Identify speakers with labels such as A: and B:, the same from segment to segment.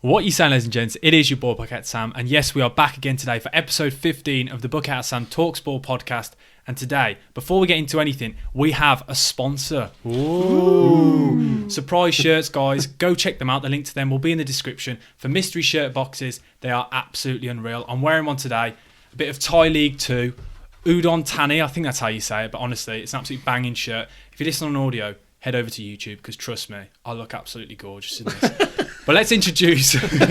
A: What you saying, ladies and gents? It is your boy BucketHatSam, and yes, we are back again today for episode 15 of the BucketHatSam Talks Ball podcast. And today, before we get into anything, we have a sponsor. Ooh. Surprise shirts, guys. Go check them out. The link to them will be in the description. For mystery shirt boxes, they are absolutely unreal. I'm wearing one today. A bit of Thai League 2. Udon Thani, I think that's how you say it, but honestly, it's an absolutely banging shirt. If you listen on audio, head over to YouTube, because trust me, I look absolutely gorgeous in this. But let's introduce the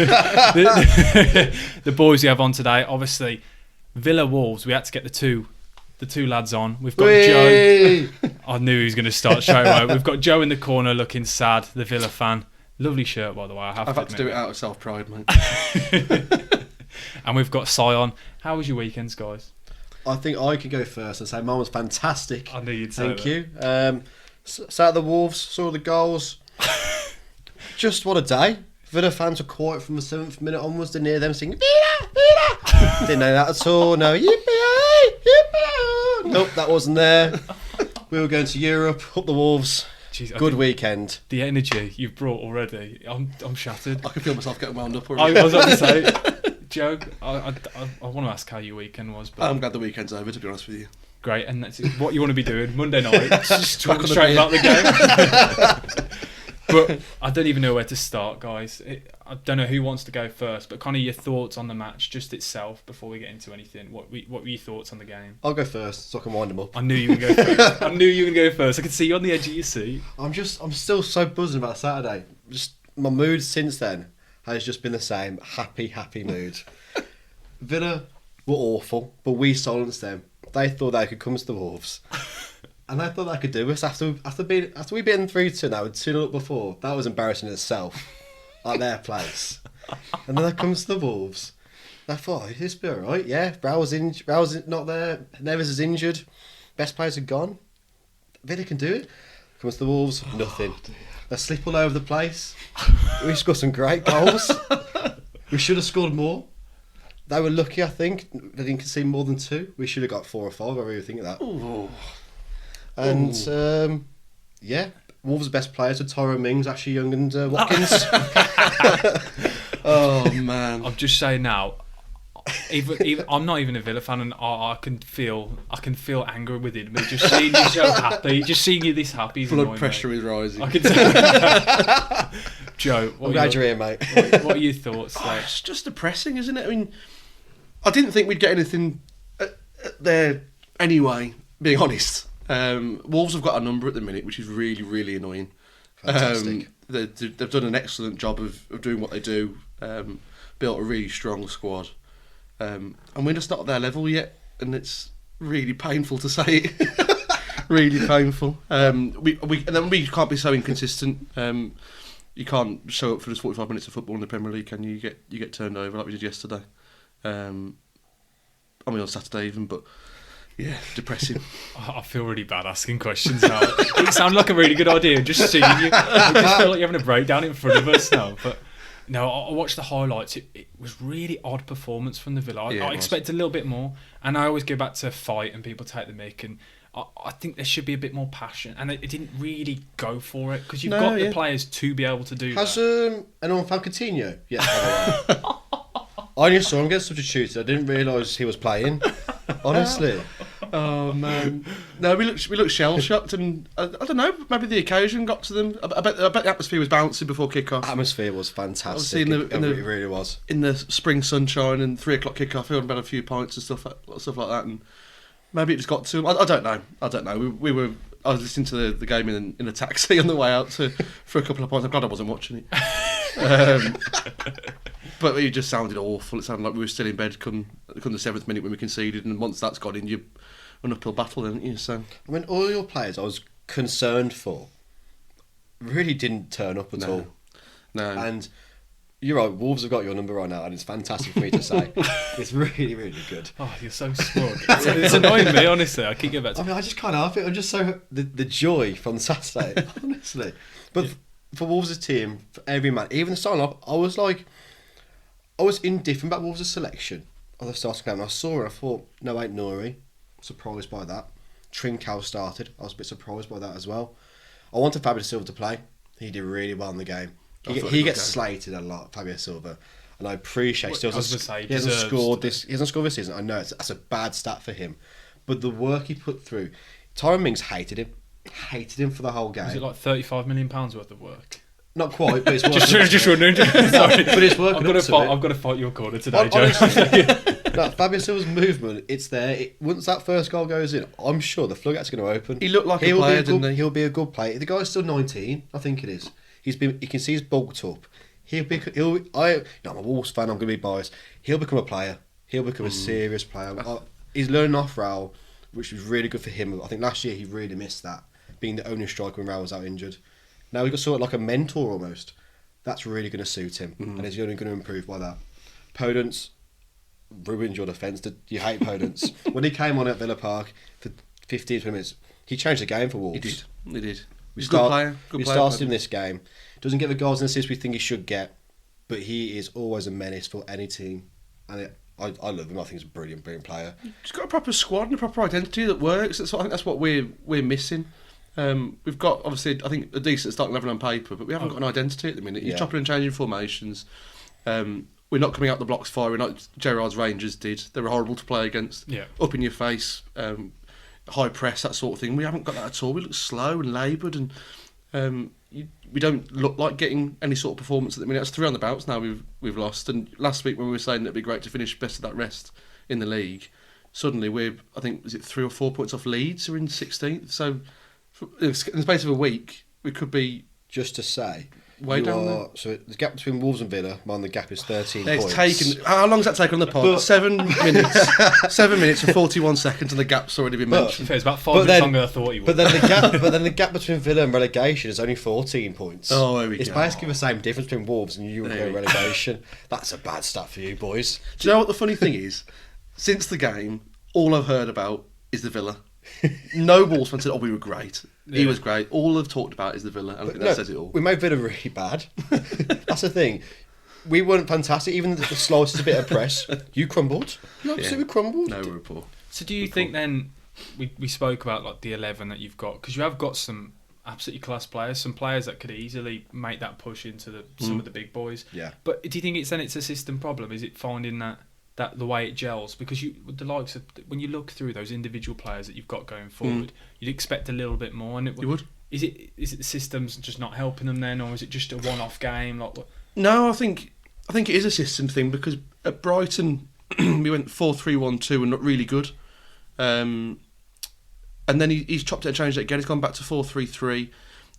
A: boys we have on today. Obviously, Villa Wolves. We had to get the two lads on. We've got Joe. I knew he was going to start straight away. We've got Joe in the corner looking sad, the Villa fan. Lovely shirt, by the way.
B: I've had to do it out of self-pride, mate.
A: And we've got Sion. How was your weekends, guys?
C: I think I could go first and say mine was fantastic.
A: I knew you'd say that.
C: Thank you. Sat at the Wolves, saw the goals. Just what a day. Villa fans were quiet from the 7th minute onwards. Didn't hear them singing Villa, Villa. Didn't know that at all. No, yippee, yippee. Nope, that wasn't there. We were going to Europe, up the Wolves.
A: Jeez,
C: good weekend.
A: The energy you've brought already, I'm shattered.
B: I can feel myself getting wound up already.
A: I was about to say, Joe, I want to ask how your weekend was. But
B: I'm glad the weekend's over, to be honest with you.
A: Great, and that's what you want to be doing Monday night. Just
B: Back
A: talk
B: on the
A: straight
B: beer.
A: about the game. But I don't even know where to start, guys. I don't know who wants to go first, but kind of your thoughts on the match, just itself, before we get into anything. What were your thoughts on the game?
C: I'll go first so I can wind them up.
A: I knew you were going to go first. I knew you were going to go first. I could see you on the edge of your seat.
C: I'm still so buzzing about Saturday. Just my mood since then has just been the same. Happy mood. Villa were awful, but we silenced them. They thought they could come to the Wolves. And I thought they could do us after we beaten 3-2 now with 2-0 up before. That was embarrassing in itself. At their place. And then they comes to the Wolves. I thought, oh, this be alright, yeah. Raul's not there. Neves is injured. Best players are gone. Villa can do it. Comes to the Wolves, nothing. They slip all over the place. We scored some great goals. We should have scored more. They were lucky, I think. They didn't concede more than 2. We should have got 4 or 5. I really think of that.
B: Ooh.
C: And yeah, Wolves' best players are Tyrone Mings, actually Young, and Watkins.
B: Oh man!
A: I'm just saying now. Even I'm not even a Villa fan, and I can feel anger within me just seeing you so happy, just seeing you this happy. Is
B: Blood pressure is rising.
A: I can tell. Joe,
C: I'm glad you're here, mate.
A: What are your thoughts?
B: It's just depressing, isn't it? I mean, I didn't think we'd get anything there anyway. Being honest. Wolves have got a number at the minute, which is really, really annoying.
C: Fantastic.
B: They've done an excellent job of doing what they do. Built a really strong squad, and we're just not at their level yet, and it's really painful to say it. Really painful. We can't be so inconsistent. You can't show up for just 45 minutes of football in the Premier League, and you get turned over like we did yesterday. I mean on Saturday even, but. Yeah, depressing.
A: I feel really bad asking questions now. It sounded like a really good idea, just seeing you. I just feel like you're having a breakdown in front of us now. But no, I watched the highlights. It was really odd performance from the Villa. I expected a little bit more. And I always go back to fight and people take the mick. And I think there should be a bit more passion. And it didn't really go for it. Because you've got the players to be able to do that.
C: Has anyone found Coutinho? Yeah. I only saw him get substituted. I didn't realise he was playing. Honestly.
B: Oh man! No, we looked shell shocked, and I don't know. Maybe the occasion got to them. I bet the atmosphere was bouncing before kick-off.
C: Atmosphere was fantastic. It really was.
B: In the spring sunshine and 3:00 kick-off, we had about a few pints and stuff like that, and maybe it just got to them. I don't know. I was listening to the game in a taxi on the way out for a couple of pints. I'm glad I wasn't watching it. But it just sounded awful. It sounded like we were still in bed come the 7th minute when we conceded, and once that's got in, you're an uphill battle, didn't you? So
C: I mean, all your players I was concerned for really didn't turn up at all.
B: No.
C: And you're right, Wolves have got your number right now, and it's fantastic for me to say. It's really, really good.
A: Oh, you're so smug. It's annoying me, honestly. I keep getting back to
C: I mean, I just can't help it. I'm just so the joy from Saturday, honestly. But for Wolves' team, for every man, even the starting up, I was indifferent about Wolves' selection of the starting game. I saw it, I thought, no, ain't Nori. Surprised by that. Trincao started. I was a bit surprised by that as well. I wanted Fabio Silva to play. He did really well in the game. He gets slated a lot, Fabio Silva, and I appreciate. He hasn't scored this season. I know that's a bad stat for him, but the work he put through, Tyrone Mings hated him for the whole game.
A: Was it like £35 million worth of work?
C: Not quite, but it's work.
A: just wondering. Sorry,
C: but it's working.
A: I've got to fight your corner today, Joe.
C: No, Fabio Silva's movement, it's there. Once that first goal goes in, I'm sure the floodgates are going to open.
B: He looked like a player, didn't he?
C: He'll be a good player. The guy's still 19, I think it is. You can see he's bulked up. I'm a Wolves fan. I'm going to be biased. He'll become a player. He'll become a serious player. He's learning off Raul, which was really good for him. I think last year he really missed that, being the only striker when Raul was out injured. Now we've got sort of like a mentor almost. That's really going to suit him, and he's only going to improve by that. Podence ruined your defence. You hate Podence. When he came on at Villa Park for 15 minutes, he changed the game for Wolves.
B: He did.
C: We
B: started
C: him this game. Doesn't get the goals and assists we think he should get, but he is always a menace for any team. And I love him. I think he's a brilliant player.
B: He's got a proper squad and a proper identity that works. I think that's what we're missing. We've got, obviously, I think a decent starting 11 on paper, but we haven't got an identity at the minute. You're chopping and changing formations. We're not coming out the blocks firing like Gerrard's Rangers did. They were horrible to play against.
A: Yeah.
B: Up in your face, high press, that sort of thing. We haven't got that at all. We look slow and laboured, and we don't look like getting any sort of performance at the minute. It's 3 on the bounce now we've lost. And last week when we were saying it'd be great to finish best of that rest in the league, suddenly we're, I think, is it 3 or 4 points off Leeds? We're in 16th. So in the space of a week, we could be...
C: Just to say...
B: Way down there.
C: So the gap between Wolves and Villa, the gap is 13
B: points.
C: Taken.
B: How long has that taken on the pod? 7 minutes. 7 minutes and 41 seconds, and the gap's already been mentioned.
A: It's about 5 minutes longer than I thought you would.
C: But then the gap between Villa and relegation is only 14 points.
B: Oh, there we
C: It's
B: go.
C: basically the same difference between Wolves and you and relegation. That's a bad stat for you boys.
B: Do you know what the funny thing is? Since the game, all I've heard about is the Villa. No Wolves fan said, "Oh, we were great." Yeah. He was great. All I've talked about is the Villa, and I think that says it all.
C: We made Villa really bad. That's the thing. We weren't fantastic. Even the slightest bit of press, you crumbled. You absolutely crumbled.
B: No, we were poor.
A: So do you think then, we spoke about like the 11 that you've got, because you have got some absolutely class players, some players that could easily make that push into some of the big boys.
C: Yeah.
A: But do you think it's a system problem? Is it finding that the way it gels? Because with the likes of, when you look through those individual players that you've got going forward, you'd expect a little bit more. And
B: you would.
A: Is it the systems just not helping them then, or is it just a one-off game?
B: No, I think it is a system thing, because at Brighton we went 4-3-1-2 and not really good. And then he's chopped it and changed it again. He's gone back to 4-3-3,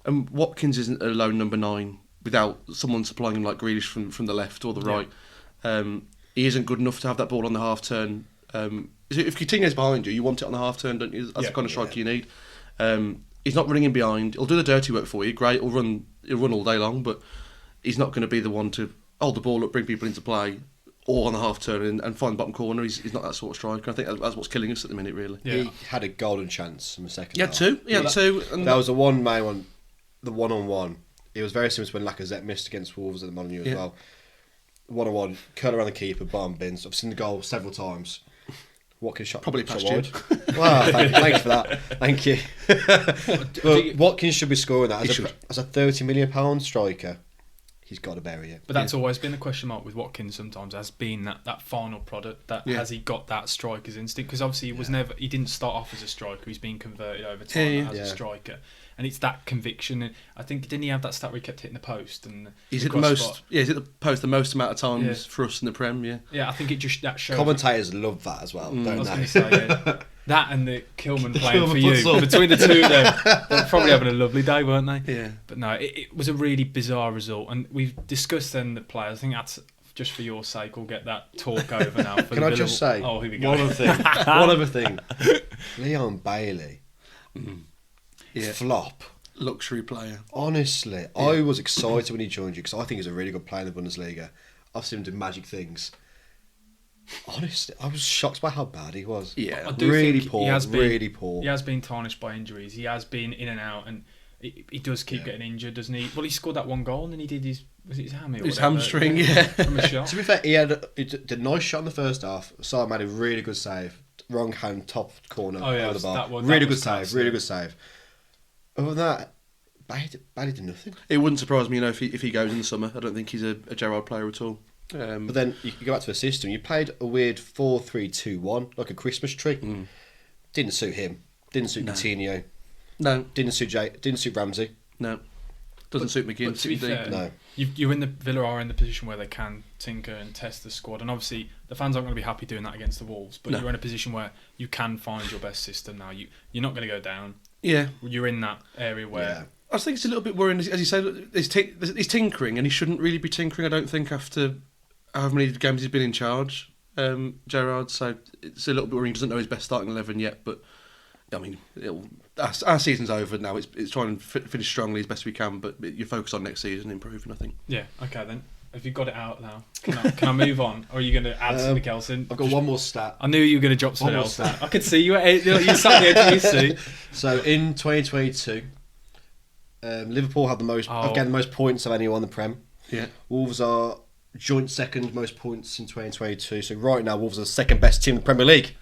B: and Watkins isn't a lone number 9 without someone supplying him like Grealish from the left or the right. He isn't good enough to have that ball on the half turn. If Coutinho's behind you, you want it on the half turn, don't you? That's the kind of striker you need. He's not running in behind. He'll do the dirty work for you. Great, he'll run all day long, but he's not going to be the one to hold the ball up, bring people into play, or on the half turn and find the bottom corner. He's not that sort of striker. I think that's what's killing us at the minute, really.
C: Yeah. He had a golden chance in the second half.
B: He had two. And
C: that was the one main one, the one-on-one. It was very similar to when Lacazette missed against Wolves at the Molineux as well. 1-on-1, curl around the keeper, bottom bins. I've seen the goal several times. Watkins shot
B: probably past
C: wide.
B: you.
C: Wow, thanks for that. Thank you. But Watkins should be scoring that as a £30 million striker. He's got to bury it.
A: But that's always been a question mark with Watkins sometimes, has been that final product. Has he got that striker's instinct? Because obviously he didn't start off as a striker. He's been converted over time as a striker. And it's that conviction. And I think, didn't he have that stat where he kept hitting the post? And
B: he's hit the most. Yeah, he's hit the post the most amount of times for us in the Prem.
A: Yeah, I think that shows.
C: Commentators love that as well, don't they?
A: I was going to say, that and the Kilman playing for you. Between the two of them, they're probably having a lovely day, weren't they?
B: Yeah.
A: But no, it was a really bizarre result, and we've discussed then the players. I think that's just for your sake. We'll get that talk over now.
C: Can I just say?
A: Oh, here we go.
C: One other thing. Leon Bailey. Flop.
B: Luxury player.
C: Honestly, I was excited when he joined you because I think he's a really good player in the Bundesliga. I've seen him do magic things. Honestly, I was shocked by how bad he was.
B: Yeah,
C: really poor. Really poor.
A: He has been tarnished by injuries. He has been in and out, and he does keep getting injured, doesn't he? Well, he scored that one goal, and then he did his hammy.
B: His hamstring, from
A: a shot.
C: To be fair, he did a nice shot in the first half. Salah made a really good save. Wrong hand, top corner over the bar. Really good save. Other than that, Bailey did nothing.
B: It wouldn't surprise me, if he goes in the summer. I don't think he's a Gerrard player at all.
C: But then you go back to the system. You played a weird 4-3-2-1, like a Christmas tree. Didn't suit him. Didn't suit Coutinho.
B: No.
C: Didn't suit Jay. Didn't suit Ramsey.
B: No. Doesn't suit McGinn.
A: But to be fair,
C: No.
A: Villa are in the position where they can tinker and test the squad, and obviously the fans aren't going to be happy doing that against the Wolves. But you're in a position where you can find your best system now. You're not going to go down.
B: Yeah.
A: You're in that area where.
C: Yeah.
B: I think it's a little bit worrying, as you said, he's tinkering, and he shouldn't really be tinkering, I don't think, after however many games he's been in charge, Gerrard. So it's a little bit worrying. He doesn't know his best starting 11 yet, but I mean, our season's over now. It's trying to finish strongly as best we can, but you focus on next season improving, I think.
A: Yeah, okay then. Have you got it out now? Can I move on? Or are you going to add something else in?
C: I've got one more stat.
A: I knew you were going to drop something
C: One more
A: else.
C: stat.
A: I could see you sat the edge of your seat.
C: So in 2022, Liverpool have gained the most points of anyone in the Prem.
B: Yeah.
C: Wolves are joint second most points in 2022. So right now, Wolves are the second best team in the Premier League.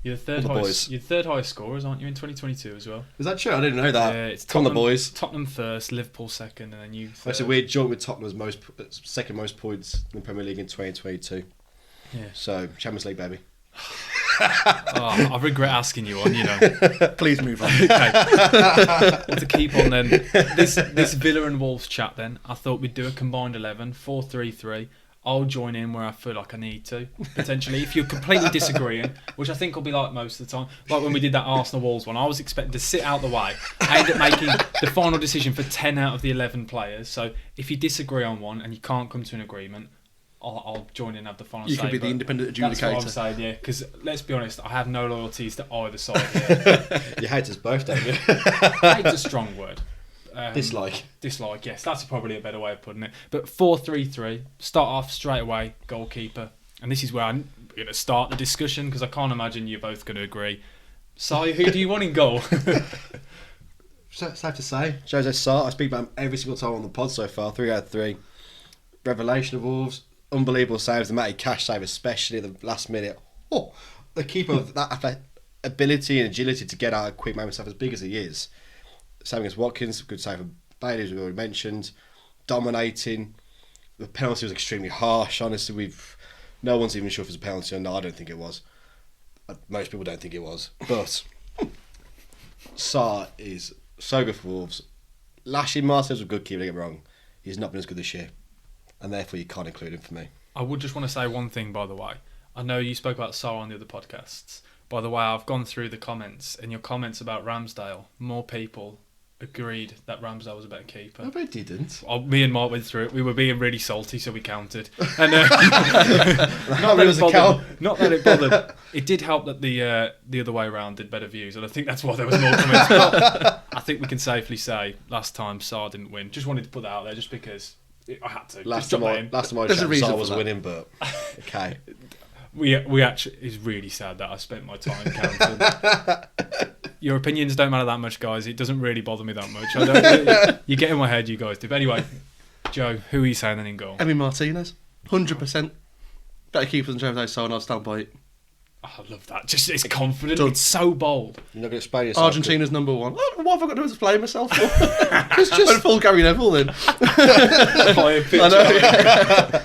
A: You're the third highest scorers, aren't you, in 2022 as well?
C: Is that true? I didn't know that.
A: Yeah, it's
C: Come on, the boys.
A: Tottenham first, Liverpool second, and then you third.
C: It's a weird joint with Tottenham's second most points in the Premier League in 2022.
A: Yeah.
C: So Champions League, baby.
A: I regret asking you on.
B: Please move on.
A: Okay. Well, to keep on then, this Villa and Wolves chat then, I thought we'd do a combined 11, 4-3-3. I'll join in where I feel like I need to, potentially. If you're completely disagreeing, which I think will be like most of the time, like when we did that Arsenal Wolves one, I was expecting to sit out the way. I ended up making the final decision for 10 out of the 11 players. So if you disagree on one and you can't come to an agreement, I'll join in and have the final say.
B: You can be the independent adjudicator.
A: That's what I'm saying, yeah. Because let's be honest, I have no loyalties to either side here.
C: You hate us both, don't you?
A: Hate's a strong word.
C: Dislike,
A: yes, that's probably a better way of putting it. But 4-3-3, start off straight away, goalkeeper. And this is where I'm going to start the discussion because I can't imagine you're both going to agree. Si, who do you want in goal?
C: Safe to say, Jose Sarr. I speak about him every single time on the pod so far. 3 out of 3. Revelation of Wolves. Unbelievable saves. The Matty Cash save, especially at the last minute. Oh, the keeper of that ability and agility to get out of quick, make himself as big as he is. Same against Watkins, good save for Bailey, as we already mentioned. Dominating. The penalty was extremely harsh. Honestly, no one's even sure if it was a penalty or not. I don't think it was. Most people don't think it was. But Sarr is so good for Wolves. Last year, Martinez was a good keeper, don't get me wrong. He's not been as good this year. And therefore, you can't include him for me.
A: I would just want to say one thing, by the way. I know you spoke about Sarr on the other podcasts. By the way, I've gone through the comments, and your comments about Ramsdale, more people agreed that Ramsdale was a better keeper.
C: No, but it didn't.
A: Me and Mark went through it. We were being really salty, so we counted. And
C: Not
A: that it bothered. It did help that the other way around did better views, and I think that's why there was more comments. But I think we can safely say last time Sarr didn't win. Just wanted to put that out there, just because I had to.
C: Last time I
B: There's a
C: checked,
B: reason
C: Sarr
B: for
C: was
B: that.
C: winning, but okay.
A: We actually, it's really sad that I spent my time counting. Your opinions don't matter that much, guys. It doesn't really bother me that much. You get in my head, you guys do. But anyway, Joe, who are you saying then in goal?
B: Emi Martinez, 100%. Better keeper than Jose Sarr, and I'll stand by it.
A: Oh, I love that. Just it's confident.
B: Done.
A: It's so bold.
C: You're not going to explain yourself.
B: Argentina's number one. What have I got to do to play myself for? It's just full Gary Neville then. I know.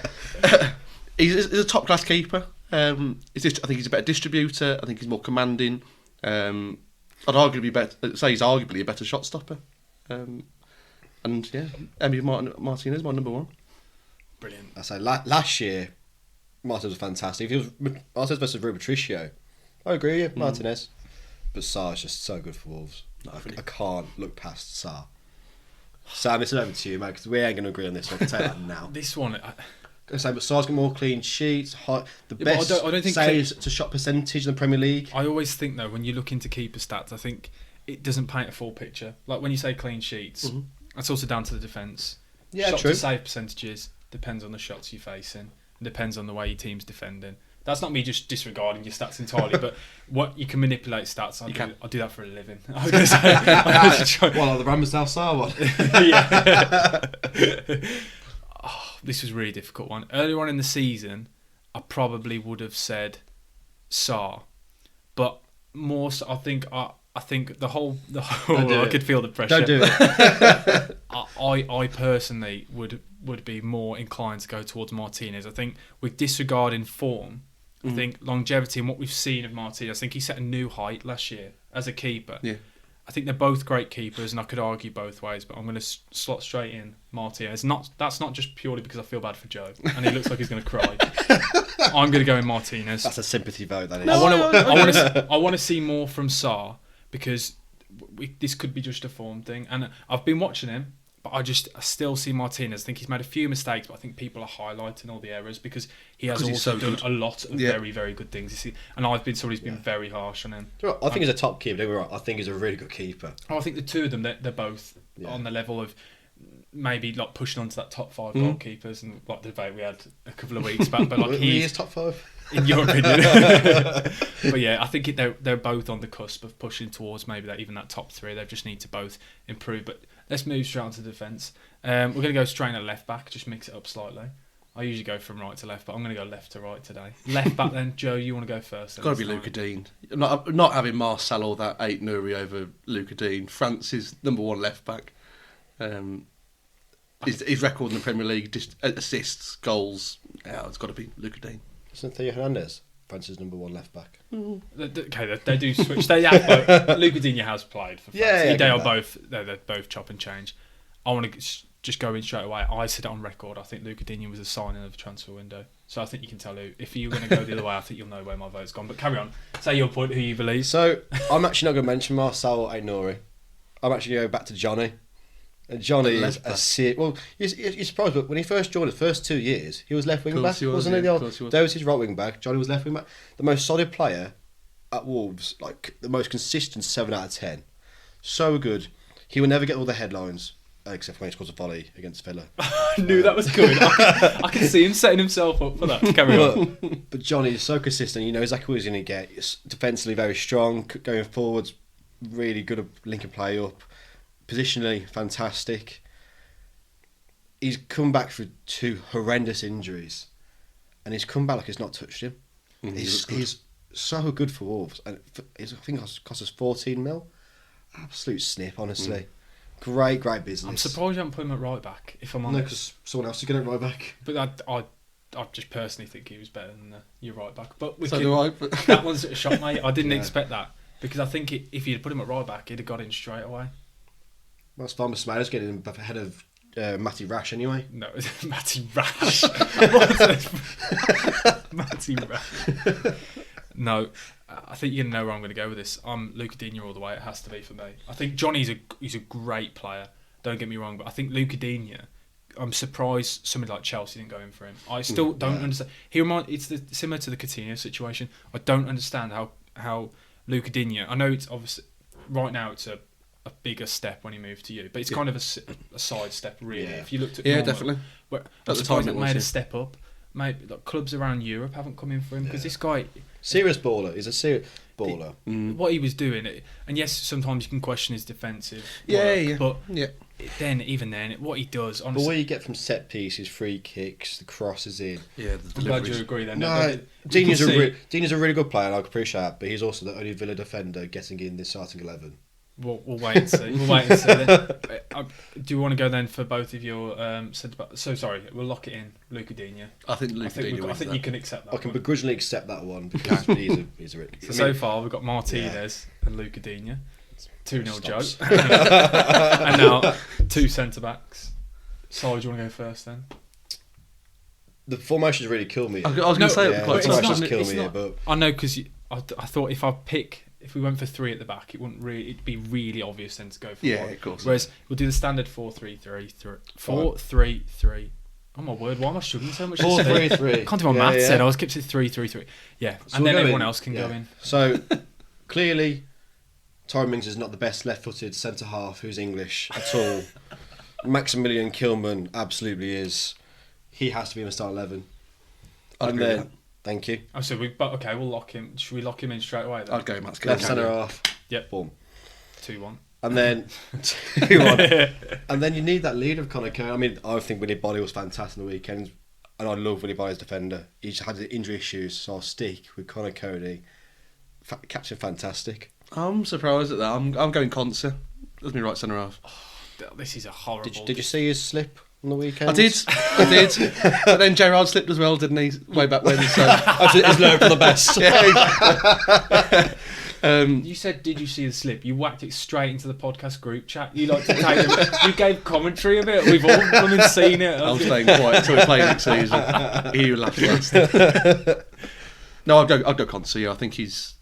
B: He's a top class keeper. I think he's a better distributor. I think he's more commanding. I'd arguably say he's arguably a better shot stopper. And yeah, Emi Martinez, my number one.
A: Brilliant.
C: I say last year, Martinez was fantastic. If it was Martinez versus Rui Patricio, I agree, yeah, Martinez. But Sarr is just so good for Wolves. I can't look past Sarr. Sam, it's over to you, mate, because we ain't going to agree on this, so I can take that now.
A: This one...
C: But Sarr's got more clean sheets, the
A: Yeah,
C: best
A: I don't think
C: saves to shot percentage in the Premier League.
A: I always think, though, when you look into keeper stats, I think it doesn't paint a full picture. Like when you say clean sheets, that's also down to the defence.
C: Yeah,
A: shot
C: true.
A: to save percentages depends on the shots you're facing. It depends on the way your team's defending. That's not me just disregarding your stats entirely, but what you can manipulate stats. I do that for a living. I was going to say.
C: Well, like the Ramsdale Sarr one.
A: Yeah. Oh, this was a really difficult one. Earlier on in the season, I probably would have said Sarr, but more so, I think I think the whole
C: Don't do
A: I
C: it.
A: could feel the pressure.
C: Don't do it.
A: I personally would be more inclined to go towards Martinez. I think with disregarding form, I think longevity and what we've seen of Martinez, I think he set a new height last year as a keeper.
B: Yeah.
A: I think they're both great keepers, and I could argue both ways, but I'm going to slot straight in Martinez. That's not just purely because I feel bad for Joe, and he looks like he's going to cry. I'm going to go in Martinez.
C: That's a sympathy vote, that is.
A: I want to see more from Sarr, because this could be just a form thing, and I've been watching him, but I still see Martinez. I think he's made a few mistakes, but I think people are highlighting all the errors because he has
B: 'Cause he's
A: also
B: so
A: done
B: good.
A: a lot of very, very good things. You see, and I've been somebody who's been very harsh on him.
C: I think he's a top keeper. Don't get me wrong. I think he's a really good keeper.
A: I think the two of them, they're both on the level of maybe like pushing on to that top 5 goalkeepers, and like the debate we had a couple of weeks back. But like
C: he
A: he's
C: is top 5.
A: in your opinion. But yeah, I think they're both on the cusp of pushing towards maybe even that top 3. They just need to both improve. But let's move straight on to defence. We're going to go straight at left back, just mix it up slightly. I usually go from right to left, but I'm going to go left to right today. Left back then, Joe, you want to go first?
B: It's got to be Luca Dean. Not having Marcel or that 8 Nuri over Luca Dean. France's number 1 left back. His record in the Premier League, just assists, goals. Yeah, it's got to be Luca Dean.
C: Isn't Theo Hernandez France's number 1 left back?
A: Okay, they do switch. They have both. Luca Dean has played for France.
C: Yeah,
A: They are both. They're both chop and change. I want to just go in straight away. I said it on record. I think Luca Dean was a signing of the transfer window. So I think you can tell who. If you're going to go the other way, I think you'll know where my vote's gone. But carry on. Say your point. Who you believe?
C: So I'm actually not going to mention Marcel or Aït-Nouri. I'm actually going to go back to Johnny. And Johnny is you're surprised, but when he first joined the first 2 years, he was left wing back, wasn't he? There was his right wing back. Johnny was left wing back. The most solid player at Wolves, like the most consistent 7 out of 10. So good. He will never get all the headlines, except when he scores a volley against Villa.
A: I knew that was coming. I can see him setting himself up for that. Carry on.
C: But Johnny is so consistent. You know exactly what he's going to get. He's defensively very strong, going forwards, really good at linking play up. Positionally, fantastic. He's come back from 2 horrendous injuries, and he's come back like he's not touched him. He's so good for Wolves, and I think it cost us 14 mil. Absolute snip, honestly. Great business.
A: I'm surprised you haven't put him at right back. If I'm
C: No,
A: honest,
C: because someone else is going to right back.
A: but I just personally think he was better than your right back. But
B: So do I.
A: that one's a shock, mate. I didn't
C: Yeah.
A: expect that, because I think if you'd put him at right back, he'd have got in straight away.
C: Well, Farmer Smiler's getting him ahead of Matty Rash anyway.
A: No, Matty Rash. Matty Rash. No, I think you're going to know where I'm going to go with this. I'm Luca Digne all the way. It has to be for me. I think Johnny's he's a great player. Don't get me wrong, but I think Luca Digne, I'm surprised somebody like Chelsea didn't go in for him. I still don't understand. It's similar to the Coutinho situation. I don't understand how Luca Digne. I know it's obviously right now it's a bigger step when he moved to you, but it's kind of a side step really.
C: Yeah.
A: If you looked at
B: Definitely.
A: But
B: At
A: I'm
B: the
A: surprised
B: time
A: it
B: it was,
A: made
B: yeah.
A: a step up. Maybe like clubs around Europe haven't come in for him because this guy,
C: Serious baller. He's a serious baller.
A: what he was doing, and yes, sometimes you can question his defensive
B: Yeah,
A: work,
B: yeah.
A: but even then, what he does,
C: But
A: honestly,
C: what you get from set pieces, free kicks, the crosses in.
B: Yeah, the
A: I'm glad
B: deliveries.
A: you agree then.
C: No, Digne's a really good player, and I appreciate that, but he's also the only Villa defender getting in the starting 11.
A: We'll wait and see. Then. Do you want to go then for both of your so sorry, we'll lock it in. Luca Digne.
B: I think Luca Digne
A: I
B: wins
A: think
B: that.
A: you can accept that.
C: I can
A: one.
C: begrudgingly accept that one because he's a really...
A: So far, we've got Martinez and Luca Digne. 2-0 Joe.
C: Stops.
A: And now 2 centre backs. So, do you want to go first then?
C: The formations really kill me.
B: I was going to say
C: Yeah,
B: it
A: but
B: quite
A: it's
C: the
A: not-
C: formations
B: much.
C: kill
A: it's
C: me,
A: not-
C: but
A: I know because I thought if we went for 3 at the back, it'd be really obvious then to go for
B: Yeah,
A: 1.
B: of course.
A: Whereas we'll do the standard 4-3-3. 4-3-3. Oh my word! Why am I struggling so much?
C: 4-3-3.
A: Can't do my maths then. I was kept it 3-3-3. Yeah,
C: So
A: and
C: we'll
A: then
C: go
A: everyone
C: in.
A: else can go in.
C: So clearly, Tyrone Mings is not the best left-footed centre half who's English at all. Maximilian Kilman absolutely is. He has to be in the start 11.
B: I'd
C: And
B: agree with
C: then, thank you.
A: Oh, so we'll lock him. Should we lock him in straight away then?
B: I'd go Matt
C: Left
B: Kilman.
C: centre half.
A: Yep.
C: Boom.
A: 2-1.
C: And then 2-1. And then you need that lead of Conor Coady. I mean, I think Winnie Body was fantastic on the weekend, and I love Winnie Body's defender. He just had the injury issues, so I'll stick with Conor Coady. Captain fantastic.
B: I'm surprised at that. I'm going Conser as my right centre half.
A: This is a horrible.
C: Did you see his slip on the weekend?
B: I did. But then Gerrard slipped as well, didn't he? Way back when. So
C: He's learned from the best.
A: You said, "Did you see the slip?" You whacked it straight into the podcast group chat. You like to take them. You gave commentary of it. We've all come and seen it.
B: I was staying quiet until we played next season. You laughed last. No, I'd go Conser. Yeah, I think he's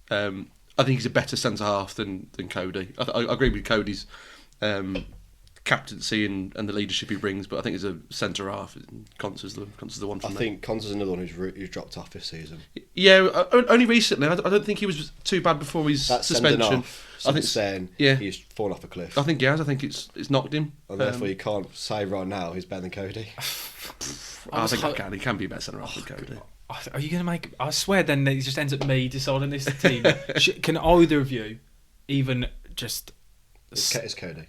B: a better centre half than Cody. I agree with Cody's captaincy and the leadership he brings, but I think as a centre half, Conser's the one for me.
C: I think Conser's another one who's dropped off this season.
B: Yeah, only recently. I don't think he was too bad before his suspension.
C: I think saying he's fallen off a cliff.
B: I think he has. I think it's knocked him,
C: and therefore you can't say right now he's better than Cody.
B: I think he can be a better centre half than Cody.
A: Are you going to make... I swear then it just ends up me deciding this team. Can either of you even just...
C: It's Cody.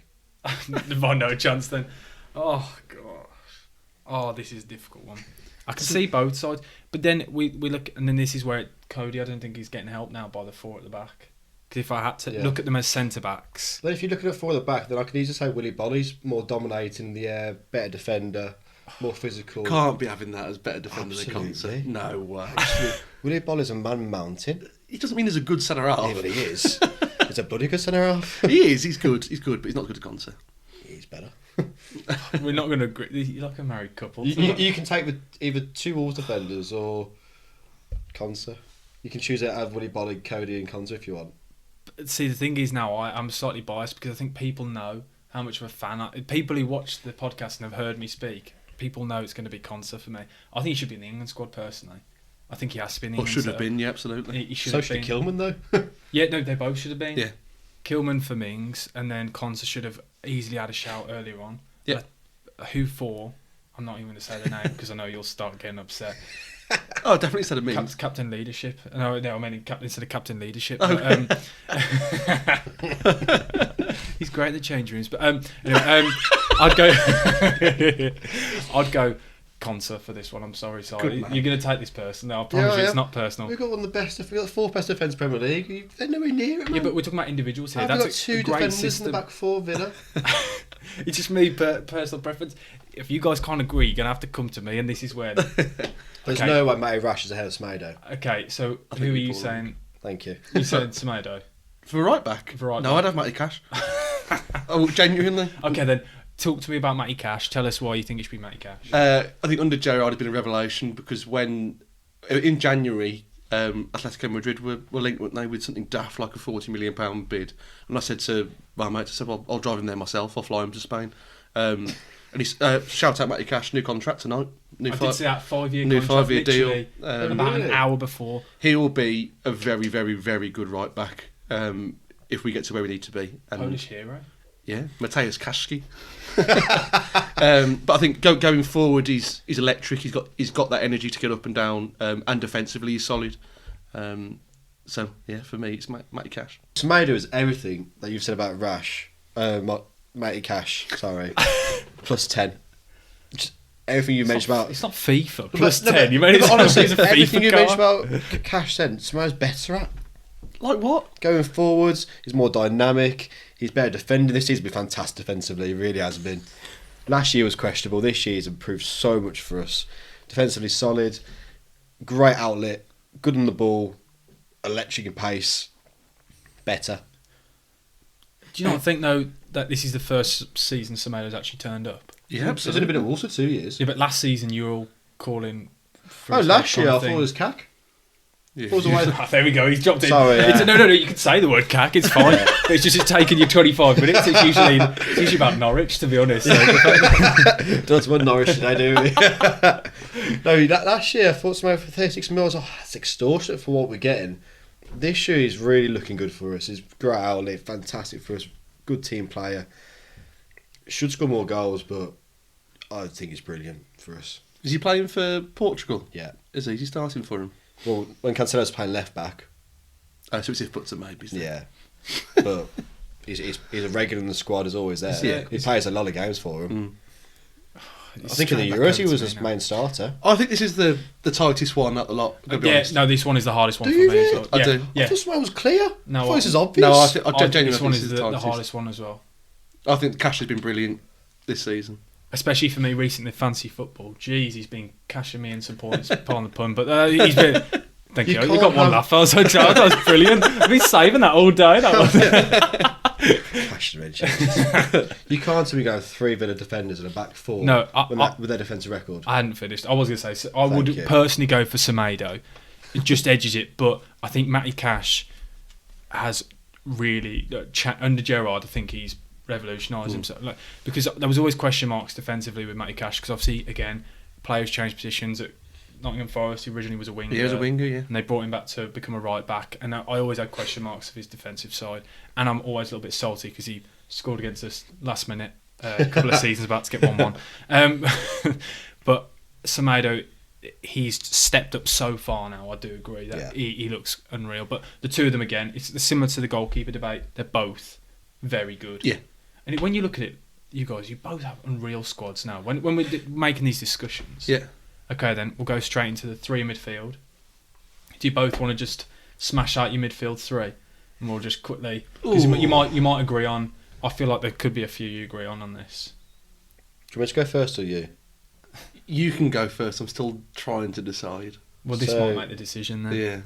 A: No chance then. Oh, gosh. Oh, this is a difficult one. I can see both sides. But then we look... And then this is where Cody, I don't think he's getting help now by the four at the back. Because if I had to look at them as centre-backs...
C: Then if you're looking at four at the back, then I could easily say Willy Bolly's more dominating in the air, better defender... More physical.
B: Can't be having that as better defender than Conser. No way.
C: Willy Bolly's a man mountain.
B: He doesn't mean he's a good centre half.
C: Yeah, but he is. He's a bloody good centre half.
B: He is. He's good, but he's not good at Conser.
C: He's better.
A: We're not going to agree. You're like a married couple.
C: You can take either two Wolves defenders or Conser. You can choose out of Willy Bolly, Cody, and Conser if you want.
A: See, the thing is now I'm slightly biased because I think people know how much of a fan people who watch the podcast and have heard me speak. People know it's going to be Conser for me. I think he should be in the England squad personally. I think he has to be in the England
B: should have been, yeah, absolutely.
A: He should
C: so
A: have
C: should
A: been.
C: Kilman though.
A: Yeah, no, they both should have been.
B: Yeah.
A: Kilman for Mings, and then Conser should have easily had a shout earlier on.
B: Yeah.
A: Who for? I'm not even going to say the name because I know you'll start getting upset.
B: Oh, definitely said a Mings.
A: Captain leadership. No, I mean instead of captain leadership.
B: Oh.
A: But, he's great at the change rooms. But anyway, I'd go Conser for this one. I'm sorry, Si. You're going to take this personally. I promise you, it's not personal.
C: We've got one of the best. We've got the fourth best defence Premier League. They're nowhere near it, man.
A: Yeah, but we're talking about individuals here.
C: I've
A: That's
C: got two
A: a great
C: defenders
A: system.
C: in the back four, Villa.
A: It's just me, personal preference. If you guys can't agree, you're going to have to come to me, and this is where...
C: There's no way Matty Rash is ahead of Semedo.
A: Okay, so who are you saying?
C: Thank you.
A: You said Semedo.
B: For right back? No, I'd have Matty Cash. Oh, genuinely?
A: Okay, then talk to me about Matty Cash. Tell us why you think it should be Matty Cash.
B: I think under Gerrard has been a revelation because when in January Atletico Madrid were linked, weren't they, with something daft like a £40 million bid, and I said to my mate, well, I'll drive him there myself. I'll fly him to Spain. And he shout out Matty Cash, new contract tonight.
A: I did see that 5-year
B: new
A: contract,
B: 5-year deal.
A: About an hour before.
B: He will be a very, very, very good right back if we get to where we need to be. And
A: Polish hero.
B: Yeah, Mateusz Kaszki. But I think going forward, he's electric. He's got that energy to get up and down, and defensively he's solid. So yeah, for me, it's Matty Cash.
C: Semedo is everything that you've said about Rash. Matty Cash, sorry, plus 10. Just everything you mentioned about.
A: It's not FIFA plus 10. You made it
C: honestly,
A: sound like
C: everything
A: FIFA
C: you
A: car.
C: mentioned about Cash. Then Semedo's better at.
B: Like what?
C: Going forwards, he's more dynamic. He's better defending. This season's been fantastic defensively. He really has been. Last year was questionable. This year he's improved so much for us. Defensively solid, great outlet, good on the ball, electric in pace, better.
A: Do you not think though that this is the first season Semedo's actually turned up?
B: Yeah,
C: He's only been at Wolves for 2 years.
A: Yeah, but last season you were all calling. For
C: Last year I thought it was CAC.
B: Yeah.
A: There we go. He's dropped in.
C: Sorry,
A: No. You can say the word cack. It's fine. But it's just taking you 25 minutes. It's usually about Norwich, to be honest.
C: Don't want Norwich today, do we? No, last year I thought Semedo for 36 mils. Oh, that's extortionate for what we're getting. This year he's really looking good for us. He's great outlet, fantastic for us. Good team player. Should score more goals, but I think he's brilliant for us.
B: Is he playing for Portugal?
C: Yeah.
B: Is he starting for him?
C: Well, when Cancelo's playing left back.
B: So it's if puts it maybe.
C: Yeah. But he's a regular in the squad as always there.
B: Yeah.
C: He plays a lot of games for him. I think in the Euros he was his main starter.
B: I think this is the tightest one out the lot.
A: No, this one is the hardest one
C: Do
A: for
C: you
A: me.
C: really?
A: As well.
B: I do.
C: I thought someone was clear.
A: No,
C: I thought this is obvious.
B: No, I
A: think
B: genuinely
A: this one
B: think
A: is
B: this
A: the
B: tightest.
A: hardest one as well.
B: I think Cash has been brilliant this season.
A: Especially for me recently, fancy football. Jeez, he's been cashing me in some points, pardon the pun, but he's been... Thank you. You got one laugh. I was like, that was brilliant. I've been saving that all day. That was...
C: Cash you can't see me going 3 Villa defenders and a back 4
A: No,
C: with their defensive record.
A: I hadn't finished. I was going to say, I would
C: you.
A: personally go for Semedo. It just edges it, but I think Matty Cash has really... under Gerrard, I think he's revolutionised himself, because there was always question marks defensively with Matty Cash, because obviously again players change positions. At Nottingham Forest he originally was a winger,
B: He was a winger, yeah,
A: and they brought him back to become a right back, and I always had question marks of his defensive side, and I'm always a little bit salty because he scored against us last minute a couple of seasons about to get 1-1, but Semedo, he's stepped up so far now. I do agree that he looks unreal, but the two of them again, it's similar to the goalkeeper debate, they're both very good.
B: Yeah.
A: And when you look at it, you guys, you both have unreal squads now. When we're making these discussions,
B: yeah.
A: Okay, then we'll go straight into the 3 midfield. Do you both want to just smash out your midfield 3, and we'll just quickly, because you might agree on. I feel like there could be a few you agree on this.
C: Do you want me to go first or you?
B: You can go first. I'm still trying to decide.
A: Well, this might make the decision then.
B: Yeah.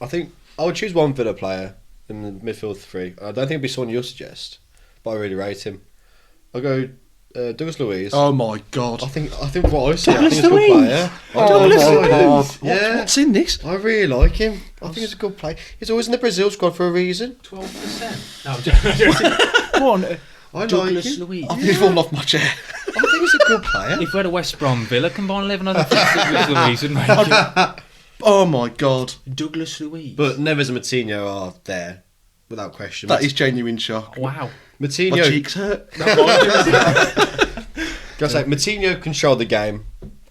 C: I think I would choose one Villa player in the midfield 3. I don't think it'd be someone you'll suggest, but I really rate him. I'll go Douglas Luiz.
B: Oh my god.
C: I think what I see, I think
B: Douglas
C: he's a good
B: Luiz?
C: player.
B: Douglas Luiz?
C: Yeah.
B: What's in this?
C: I really like him. I think he's a good player. He's always in the Brazil squad for a reason.
A: 12%. No, go on.
C: I
A: Douglas
C: like him.
A: Luiz.
B: I've just fallen off my chair.
C: I think he's a good player.
A: If we had a West Brom Villa combined 11, I think Douglas Luiz would make it.
B: Oh my god.
A: Douglas Luiz.
C: But Neves and Moutinho are there, without question.
B: That is genuine shock.
A: Wow.
B: My
C: Moutinho.
B: cheeks hurt.
C: Can I say, Moutinho controlled the game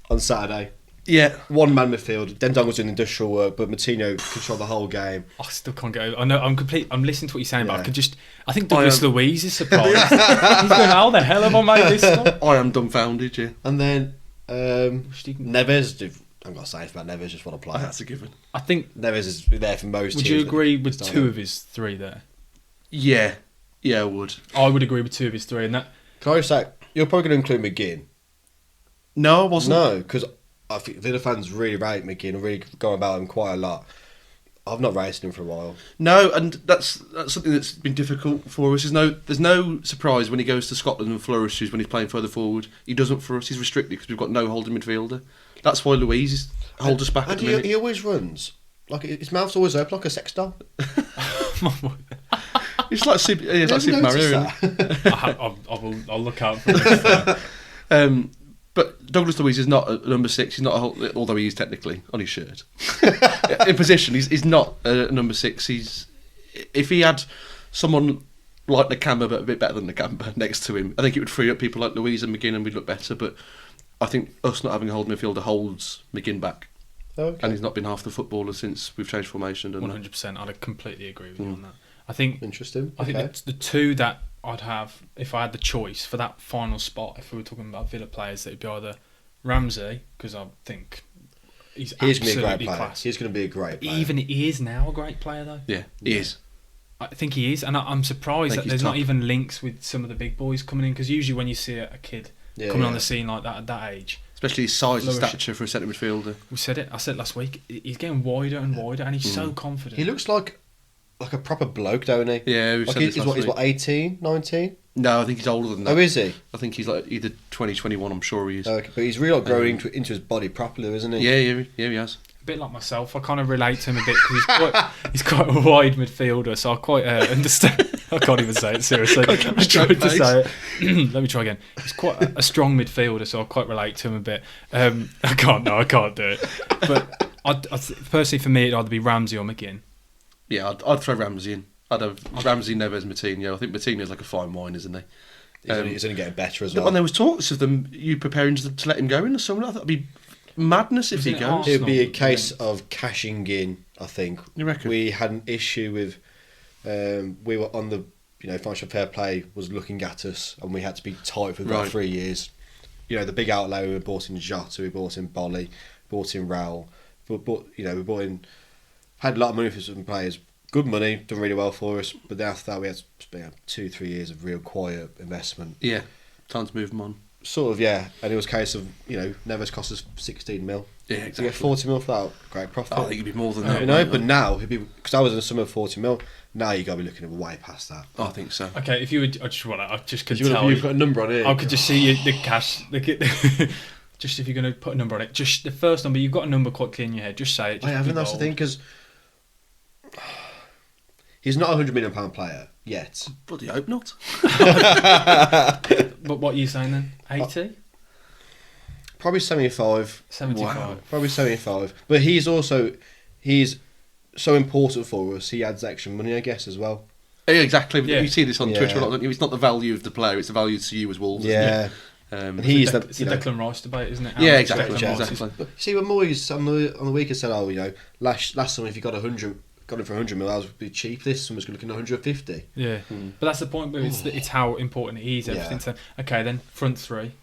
C: on Saturday.
B: Yeah.
C: One man midfield. Dendong was doing industrial work, but Moutinho controlled the whole game.
A: I still can't get over. I know I'm listening to what you're saying, but
C: Yeah.
A: I think Douglas Luiz is surprised. He's going, how the hell have I made this stuff?
B: I am dumbfounded, yeah.
C: And then Neves. I'm not saying about Neves, just want to play.
B: That's a given.
A: I think.
C: Neves is there for most
A: Would
C: teams.
A: you agree with 2 of his 3 there?
B: Yeah. Yeah, I would.
A: I would agree with 2 of his 3, and that.
C: Can I say, you're probably going to include McGinn?
B: No, I wasn't.
C: No, because I think Villa fans really rate McGinn and really go about him quite a lot. I've not rated him for a while.
B: No, and that's something that's been difficult for us. There's no surprise when he goes to Scotland and flourishes when he's playing further forward. He doesn't for us. He's restricted because we've got no holding midfielder. That's why Louise holds us back at the minute.
C: He always runs. Like, his mouth's always open like a sex doll.
B: It's like Super Mario.
A: I'll look out for this.
B: But Douglas Luiz is not a number 6. He's not although he is technically on his shirt. In position, he's not a number 6. If he had someone like Nakamba, but a bit better than Nakamba, next to him, I think it would free up people like Louise and McGinn, and we'd look better. But I think us not having a holding midfielder holds McGinn back.
C: Okay.
B: And he's not been half the footballer since we've changed formation.
A: 100%. I'd completely agree with you on that. I think.
C: Interesting.
A: I think that's the 2 that I'd have if I had the choice for that final spot. If we were talking about Villa players, it'd be either Ramsey, because I think he's
C: going to be a
A: absolutely
C: great player.
A: class.
C: He's going to be a great player.
A: Even he is now a great player though.
B: Yeah, he is.
A: I think he is, and I'm surprised that
B: he's
A: there's
B: top.
A: not even links with some of the big boys coming in, because usually when you see a kid coming on the scene like that at that age,
B: Especially his size and
A: Flourish.
B: stature for a centre midfielder.
A: we said it. I said last week, he's getting wider and wider, and he's so confident.
C: He looks like a proper bloke, don't he?
B: Yeah, we
C: Like
B: said this
C: he's
B: last
C: what,
B: week.
C: 18, 19?
B: No, I think he's older than that.
C: Oh, is he?
B: I think he's like either 20, 21, I'm sure he is.
C: Okay, but he's really growing into his body properly, isn't he?
B: Yeah, he has.
A: A bit like myself, I kind of relate to him a bit because he's quite a wide midfielder, so I quite understand. I can't even say it seriously. I tried to say it. Let me try again. He's quite a strong midfielder, so I quite relate to him a bit. I can't do it. But I'd personally, for me, it'd either be Ramsey or McGinn.
B: Yeah, I'd throw Ramsey in. I'd have Ramsey, Neves, Moutinho. I think Moutinho's like a fine wine, isn't he?
C: He's only getting better as well.
B: And there was talks of them, you preparing to let him go in the summer. I thought that'd be madness if he
A: Isn't it
B: goes.
A: Arsenal?
C: It would be a case of cashing in, I think.
B: You reckon?
C: We had an issue with... we were on the... financial fair play was looking at us, and we had to be tight for about
B: Right.
C: 3 years. the big outlay. We bought in Jota, we bought in Bolly, bought in Raul. We bought in. Had a lot of money for some players. Good money, done really well for us. But then after that, we had 2-3 years of real quiet investment.
B: Yeah, time to move them on.
C: Sort of, yeah. And it was a case of, Neves cost us 16 mil.
B: Yeah,
C: To
B: exactly.
C: get 40 mil for that, great profit.
B: I think it'd be more than that.
C: But now, because I was in the summer of 40 mil, now you got to be looking at way past that.
B: I think so.
A: Okay, if you would, I just could
C: You've
A: tell.
C: got a number on it.
A: I could just see the cash. Just if you're going to put a number on it, just the first number, you've got a number quite clear in your head. Just say it.
C: I haven't, that's the thing, because he's not a £100 million player yet.
B: Bloody hope not.
A: But what are you saying then? 80?
C: Probably 75.
A: 75.
B: Wow.
C: Probably 75. But he's so important for us. He adds extra money, I guess, as well.
B: Yeah, exactly.
A: Yeah.
B: You see this on Twitter a
C: Yeah.
B: lot, don't you? It's not the value of the player; it's the value to you as Wolves.
C: Yeah.
B: Isn't it?
C: And he's
A: It's the Declan Rice debate, isn't it?
B: Yeah,
A: How
B: exactly.
A: Declan Rice is-
B: Exactly.
C: See, when Moyes on the weekend said, last summer if you got 100, got it for 100 mil, that would be cheap. This summer's looking at 150.
A: Yeah, but that's the point. But it's how important it is. Everything.
C: Yeah.
A: So, okay, then front three.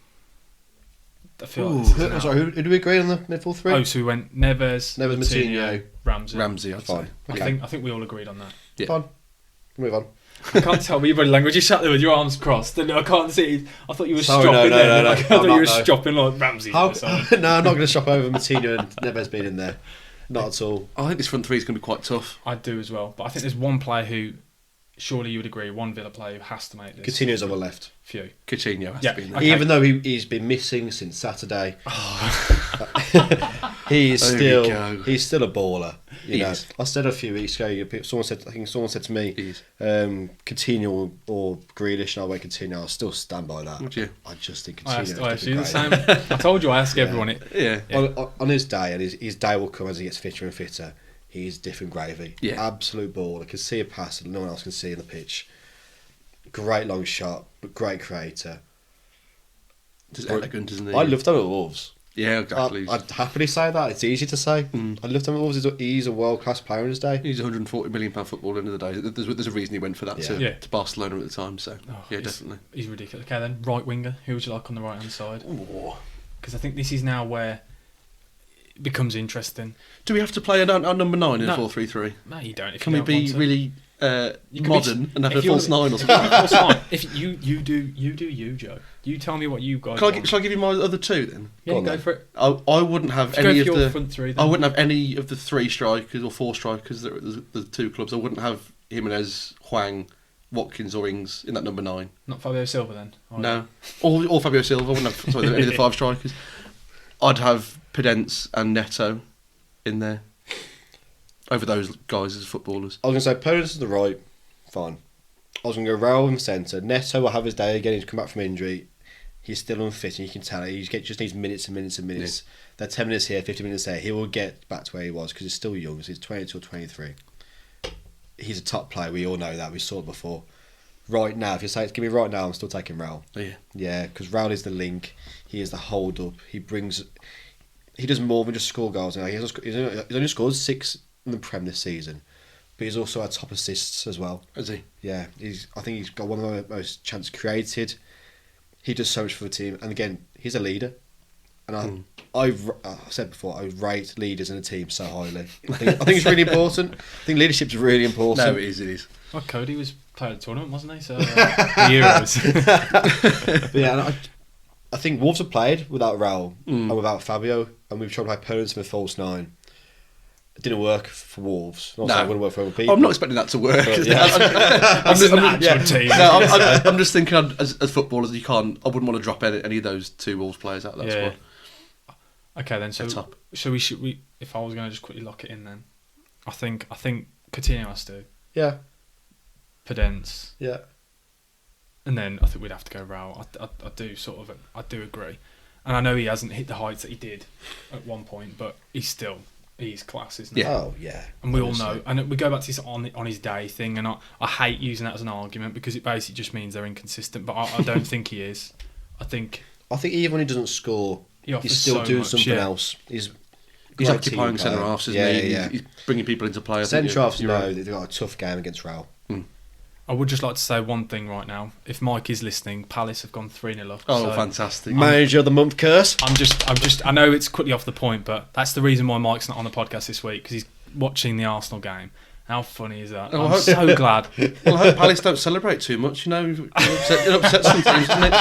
A: I feel
B: Ooh.
A: like this is an
C: Sorry, who do we agree on the midfield three?
A: Oh, so we went Neves,
C: Moutinho,
A: Ramsey.
B: Ramsey, I'd say.
C: Fine.
A: I think we all agreed on that.
B: Yeah.
C: Fine. Move on.
A: I can't tell by your body language. You sat there with your arms crossed, and I can't see. I thought you were
C: Sorry,
A: stropping
C: no,
A: there.
C: no,
A: I
C: no,
A: thought
C: I'm
A: you were
C: not, no.
A: stropping like Ramsey.
C: How,
A: or something.
C: no, I'm not going to shop over Moutinho and Neves being in there. Not at all.
B: I think this front three is going to be quite tough.
A: I do as well, but I think there's one player who, surely you would agree, one Villa player who has to make this.
C: Coutinho's on the left.
A: Few.
B: Coutinho has
A: Yeah.
B: to be in there.
A: Okay.
C: Even though he's been missing since Saturday, he's
B: There we go.
C: still a baller. You
B: He
C: know,
B: is.
C: I said a few weeks ago. Someone said to me,
B: He is.
C: Coutinho or Grealish, and I went Coutinho. I still stand by that.
B: Would you?
C: I just think
A: I
C: Coutinho.
A: asked you the same. I told you I ask everyone it.
B: Yeah.
C: On his day, and his day will come as he gets fitter and fitter. He's different gravy.
B: Yeah.
C: Absolute ball. I can see a pass that no one else can see in the pitch. Great long shot, but great creator.
B: Just elegant, isn't he?
C: I loved him at Wolves.
B: Yeah, exactly.
C: I'd happily say that. It's easy to say. I loved him at Wolves. He's a world class player in his day.
B: He's a £140 million footballer at the end of the day. There's a reason he went for that
A: Yeah.
B: to Barcelona at the time. So
A: Oh,
B: yeah,
A: he's-
B: definitely.
A: He's ridiculous. Okay, then right winger. Who would you like on the right hand side? Because I think this is now where it becomes interesting.
B: Do we have to play our number 9 in
A: No.
B: a 4-3-3?
A: No, you don't. If
B: Can
A: you
B: we
A: don't want
B: be
A: to.
B: really
A: You can
B: modern
A: be-
B: and have
A: if
B: a
A: you
B: false
A: wanna-
B: 9 or something?
A: False nine. If you do, Joe. You tell me what you guys want.
B: Shall I give you my other two then?
A: Yeah,
C: Go on
A: go
C: then.
A: for it.
B: I wouldn't have
A: Go
B: any
A: for
B: of
A: your
B: the.
A: front three.
B: I
A: Then.
B: wouldn't have any of the 3 strikers or 4 strikers that are the 2 clubs. I wouldn't have Jimenez, Hwang, Watkins or Ings in that number 9.
A: Not Fabio Silva then. Or-
B: No, or Fabio Silva. I wouldn't have any of the 5 strikers. I'd have Pedence and Neto in there over those guys as footballers.
C: I was going to say Podence to the right, fine. I was going to go Raul in the centre. Neto will have his day again. He's come back from injury. He's still unfit, and you can tell it. He just needs minutes and minutes and minutes. They're 10 minutes here, 50 minutes there. He will get back to where he was because he's still young. So he's 22 or 23. He's a top player. We all know that. We saw it before. Right now, if you say, give me right now, I'm still taking Raul.
B: Yeah,
C: Yeah, because Raul is the link. He is the hold up. He does more than just score goals. Now, he's only scored 6 in the Prem this season, but he's also had top assists as well.
B: is he?
C: Yeah, I think he's got one of the most chances created. He does so much for the team, and again, he's a leader. And I've said before, I rate leaders in a team so highly. I think it's really important. I think leadership's really important.
B: No, it is. It is.
A: Well, Cody was player of the tournament, wasn't he? So the Euros.
C: But yeah, and I think Wolves have played without Raul and without Fabio, and we've tried to play Podence with a false 9. It didn't work for Wolves. Not saying it wouldn't work for other people.
B: I'm not expecting that to work.
C: But, yeah.
A: This is an actual team.
B: No, I'm just thinking as footballers, I wouldn't want to drop any of those 2 Wolves players out of that
A: Yeah.
B: squad.
A: Okay, then. So,
B: They're top.
A: so we. If I was going to just quickly lock it in, then I think Coutinho has to.
C: Yeah,
A: Pedence.
C: yeah.
A: And then I think we'd have to go Raul. I do agree. And I know he hasn't hit the heights that he did at one point, but he's class, isn't he?
B: Yeah.
C: Oh, yeah.
A: And we all
C: Honestly.
A: know. And we go back to this on his day thing, and I hate using that as an argument because it basically just means they're inconsistent, but I don't think he is. I think
C: even when he doesn't score,
A: he offers
C: he's still
A: so
C: doing
A: much,
C: something
A: yeah.
C: else. He's
B: He's
C: great
B: occupying
C: team
B: centre
C: player.
B: halves, isn't
C: Yeah,
B: he?
C: yeah.
B: He's bringing people into play. I think
C: Centre halves
B: you're
C: know
B: right.
C: they've got a tough game against Raul.
A: I would just like to say one thing right now. If Mike is listening, Palace have gone 3-0 up.
B: Oh,
A: so
B: fantastic.
C: Manager of the month curse.
A: I know it's quickly off the point, but that's the reason why Mike's not on the podcast this week, because he's watching the Arsenal game. How funny is that?
B: Oh,
A: I'm so glad.
B: Well, I hope Palace don't celebrate too much. You know, it upsets some teams, doesn't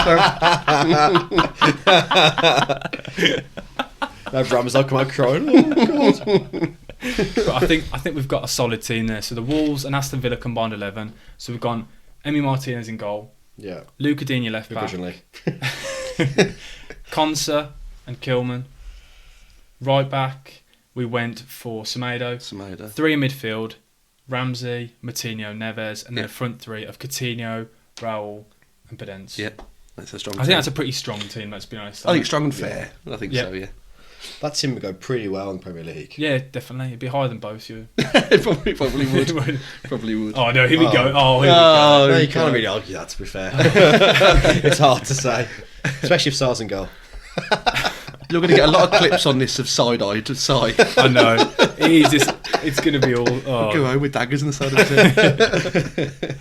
B: it?
C: No, Bram's like, come out crying. Oh, God.
A: But I think we've got a solid team there. So the Wolves and Aston Villa combined 11. So we've gone Emi Martinez in goal,
C: Yeah.
A: Luca Digne left back,
C: Originally.
A: Konsa and Kilman. Right back, we went for Semedo.
B: Semedo.
A: 3 in midfield, Ramsey, Moutinho, Neves, and then a front 3 of Coutinho, Raul, and Podence.
B: Yeah, that's a strong
A: I
B: team.
A: think that's a pretty strong team, let's be honest.
B: I think strong and fair. I think so, yeah.
C: That team would go pretty well in the Premier League.
A: Yeah, definitely. It'd be higher than both you.
B: It probably would. Probably would.
A: Oh, no, here we go. Oh, here we
C: No,
A: go.
C: you can't really argue that, to be fair. It's hard to say. Especially if Sar's in goal.
B: You're going to get a lot of clips on this of side-eye to side.
A: I know. It's going to be all... Oh.
B: Go home with daggers in the side of his head.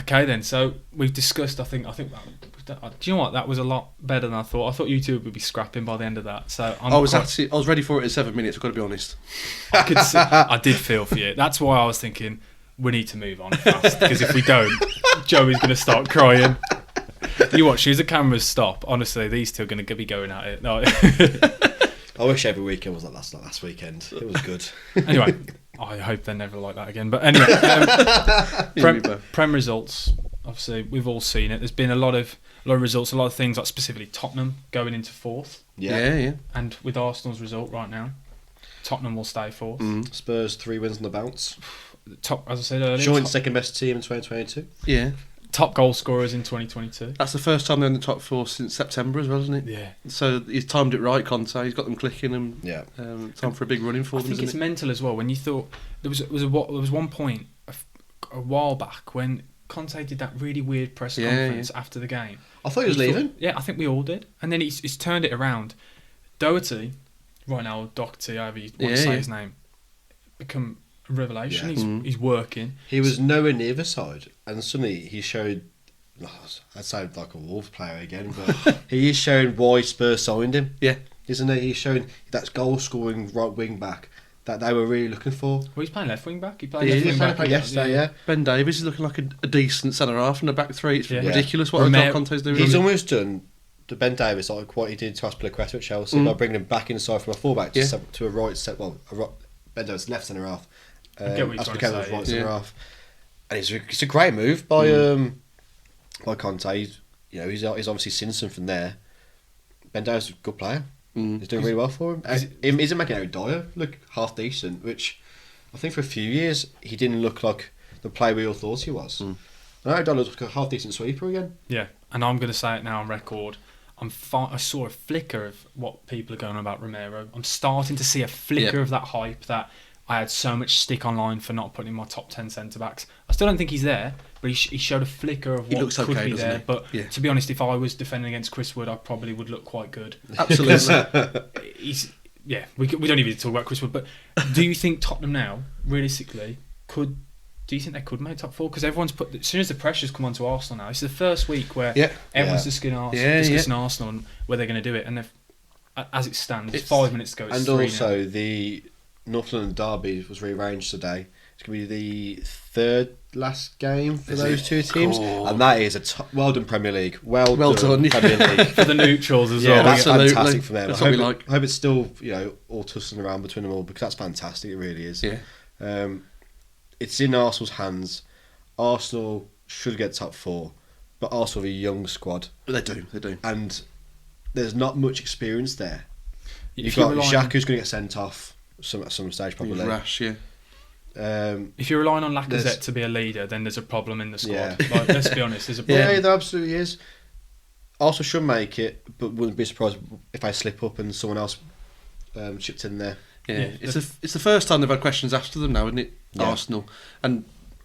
A: Okay, then. So we've discussed, I think do you know what? That was a lot better than I thought. I thought you two would be scrapping by the end of that. So
B: I was ready for it in 7 minutes, I've got to be honest.
A: I did feel for you. That's why I was thinking we need to move on fast, because if we don't, Joey's going to start crying. You watch, as the cameras stop, honestly, these two are going to be going at it. No.
C: I wish every weekend was like last weekend. It was good.
A: Anyway, I hope they're never like that again. But anyway, Prem results. Obviously, we've all seen it. There's been a lot of results, a lot of things, like specifically Tottenham going into 4th.
B: Yeah.
A: And with Arsenal's result right now, Tottenham will stay 4th.
C: Spurs 3 wins on the bounce.
A: Top, as I said earlier,
C: Joint second best team in 2022.
B: Yeah.
A: Top goal scorers in 2022.
B: That's the first time they're in the top 4 since September as well, isn't it?
A: Yeah.
B: So he's timed it right, Conte. He's got them clicking and time for a big run-in for
A: I
B: them,
A: think
B: isn't
A: it's
B: it?
A: mental as well. When you thought there was one point a while back when Conte did that really weird press conference after the game.
C: I thought he was leaving.
A: Yeah, I think we all did. And then he's turned it around. Doherty, right now, Doherty, however you want to say his name, become a revelation.
C: Yeah.
A: He's working.
C: He was nowhere near the side, and suddenly he showed. I sound like a Wolves player again, but he is showing why Spurs signed him.
B: Yeah.
C: Isn't he? He's showing that goal scoring right wing back that they were really looking for.
A: Well, he's playing left wing back. He played left wing back
C: yesterday, yeah.
B: Ben Davies is looking like a decent centre half in the back 3. It's ridiculous what Conte's doing.
C: He's almost done to Ben Davies like what he did to Aspilicueta at Chelsea by bringing him back inside from a fullback to a right set. Well, Ben Davies left centre half. Aspilicueta was right centre half, and it's a great move by Conte. He's obviously seen something there. Ben Davies is a good player. He's doing really well for him. Isn't making Eric Dyer look half decent, which I think for a few years he didn't look like the player we all thought he was. And Eric Dyer looks like a half decent sweeper again.
A: Yeah, and I'm going to say it now on record. I saw a flicker of what people are going on about Romero. I'm starting to see a flicker of that hype that I had so much stick online for not putting in my top 10 centre backs. I still don't think he's there, but he showed a flicker of what could be there.
B: He?
A: But to be honest, if I was defending against Chris Wood, I probably would look quite good.
B: Absolutely.
A: We don't even need to talk about Chris Wood, but do you think Tottenham now, realistically, do you think they could make top 4? Because everyone's as soon as the pressure's come onto Arsenal now, it's the first week where everyone's discussing Arsenal and where they're going to do it. And as it stands, it's 5 minutes to go.
C: And also, the North London derby was rearranged today. It's going to be the third last game for those two teams. Cool. And that is well done, Premier League. Well done, Premier League.
A: For the neutrals as well.
C: That's fantastic for them.
B: That's what we like.
C: I hope it's still all tussling around between them all, because that's fantastic. It really is.
B: Yeah.
C: It's in Arsenal's hands. Arsenal should get top 4, but Arsenal have a young squad.
B: But they do.
C: And there's not much experience there. You've got Xhaka who's going to get sent off at some stage probably.
B: He's rash, yeah.
A: If you're relying on Lacazette to be a leader, then there's a problem in the squad. Let's be honest, there's a problem.
C: Yeah, there absolutely is. Arsenal should make it, but wouldn't be surprised if I slip up and someone else chipped in there.
B: Yeah, it's the first time they've had questions after them now, isn't it? Yeah. Arsenal. And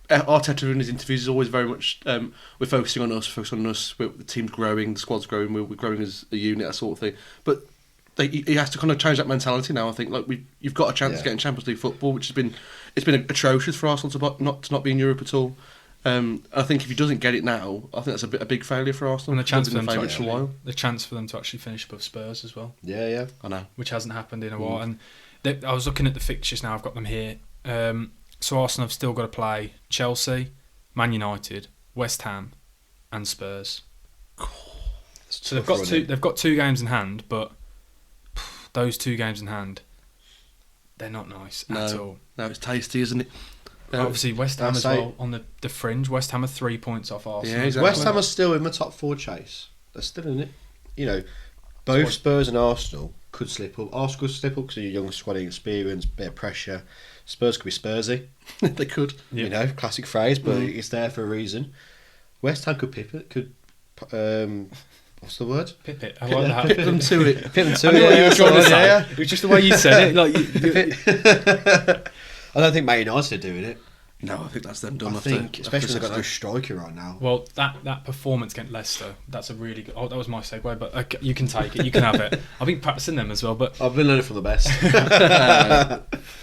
B: Arteta in his interviews is always very much we're focusing on us, the team's growing, the squad's growing, we're growing as a unit, that sort of thing. But he has to kind of change that mentality now. I think you've got a chance of getting Champions League football, which it's been atrocious for Arsenal to not be in Europe at all. I think if he doesn't get it now, I think that's a big failure for Arsenal.
A: And a chance for them to
B: favourites for a while.
A: the chance for them to actually finish above Spurs as well.
C: Yeah.
B: I know.
A: Which hasn't happened in a while. And I was looking at the fixtures now. I've got them here. So Arsenal have still got to play Chelsea, Man United, West Ham, and Spurs. So they've got 2 games in hand, but those 2 games in hand, they're not nice at all.
B: No, it's tasty, isn't it?
A: Obviously, West Ham as well on the fringe. West Ham are 3 points off Arsenal.
B: Yeah, exactly.
C: West Ham are still in the top 4 chase. They're still in it. Both Spurs and Arsenal could slip up. Arsenal could slip up because of your young squad experience, bit of pressure. Spurs could be Spursy.
B: They could.
A: Yep.
C: Classic phrase, but it's there for a reason. West Ham could pip it. What's the word?
A: Pip it. I like that.
B: Pip them to it.
C: Pip them to
A: I know what you were trying to say.
C: Yeah.
A: It was just the way you said it.
C: I don't think Man United are doing it.
B: No, I think that's them done.
C: I think, especially when they've got no striker right now.
A: Well, that performance against Leicester, that's a really good... Oh, that was my segue, but okay, you can take it. You can have it. I've been practicing them as well, but...
C: I've been learning from the best.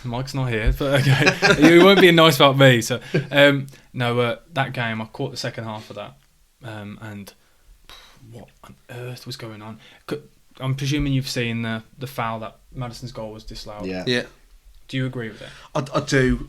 A: Mike's not here, but okay. It won't be nice about me. So, that game, I caught the second half of that, and what on earth was going on? I'm presuming you've seen the foul that Maddison's goal was disallowed.
C: Yeah.
A: Do you agree with it?
B: I do.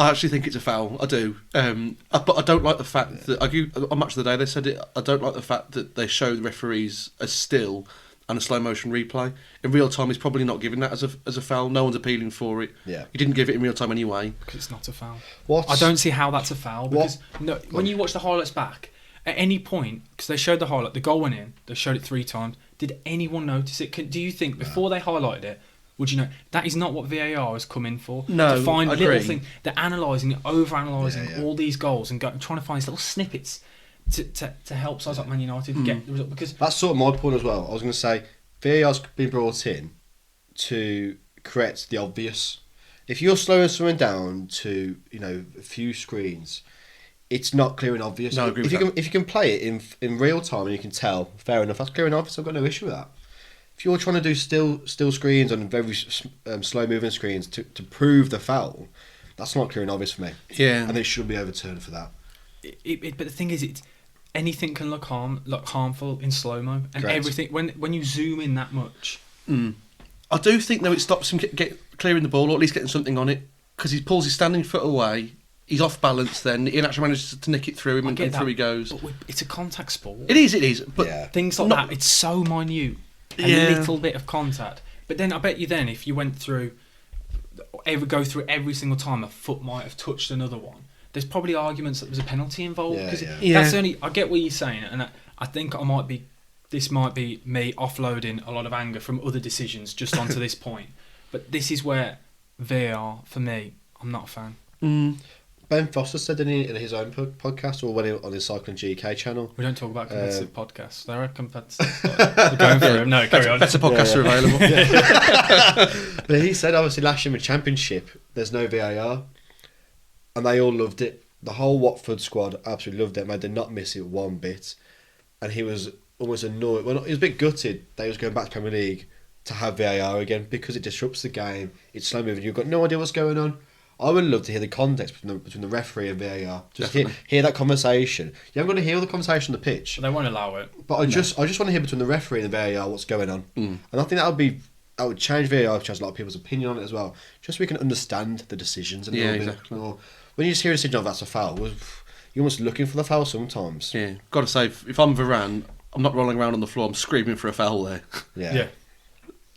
B: I actually think it's a foul. I do. But I don't like the fact that on Match of the Day they said it. I don't like the fact that they show the referees a still and a slow motion replay. In real time, he's probably not giving that as a foul. No one's appealing for it.
C: Yeah.
B: He didn't give it in real time anyway.
A: Because it's not a foul.
C: What?
A: I don't see how that's a foul. Because when you watch the highlights back, at any point, because they showed the highlight, the goal went in, they showed it 3 times, did anyone notice it? Do you think, before they highlighted it, would you know, that is not what VAR has come in for?
B: No,
A: to find
B: I
A: little
B: agree.
A: things. They're analysing, over-analysing all these goals and trying to find these little snippets to help sides like Man United get the result. Because
C: that's sort of my point as well. I was going to say, VAR's been brought in to correct the obvious. If you're slowing someone down to, a few screens, it's not clear and obvious.
B: No, I agree with
C: if you can play it in real time and you can tell, fair enough, that's clear and obvious. I've got no issue with that. If you're trying to do still screens on very slow moving screens to prove the foul, that's not clear and obvious for me.
B: Yeah,
C: and it should be overturned for that.
A: But the thing is, anything can look harmful in slow mo, and
C: Correct.
A: everything when you zoom in that much.
B: I do think though it stops him get clearing the ball or at least getting something on it because he pulls his standing foot away. He's off balance. Then he actually manages to nick it through him and through he goes.
A: But it's a contact sport.
B: It is. But
A: things like that, it's so minute. A little bit of contact. But then I bet you if you went through, go through every single time a foot might have touched another one, there's probably arguments that there's a penalty involved. That's only, I get what you're saying, and I think this might be me offloading a lot of anger from other decisions just onto this point. But this is where VAR, for me, I'm not a fan.
C: Ben Foster said in his own podcast or on his Cycling GK channel.
A: We don't talk about competitive podcasts. There are competitive. We're going for it. No, carry on.
B: Better podcasts are available.
C: But he said, obviously, last year in the Championship, there's no VAR. And they all loved it. The whole Watford squad absolutely loved it. They did not miss it one bit. And he was almost annoyed. Well, he was a bit gutted that he was going back to Premier League to have VAR again because it disrupts the game. It's slow moving. You've got no idea what's going on. I would love to hear the context between the referee and VAR. Just hear that conversation. You haven't got to hear all the conversation on the pitch.
A: But they won't allow it.
C: But I just want to hear between the referee and the VAR what's going on. And I think that would change VAR, which has a lot of people's opinion on it as well. Just so we can understand the decisions a little bit
B: exactly.
C: more. When you just hear a decision of that's a foul, you're almost looking for the foul sometimes.
B: Yeah, got to say, if I'm Varane, I'm not rolling around on the floor. I'm screaming for a foul there.
C: Yeah.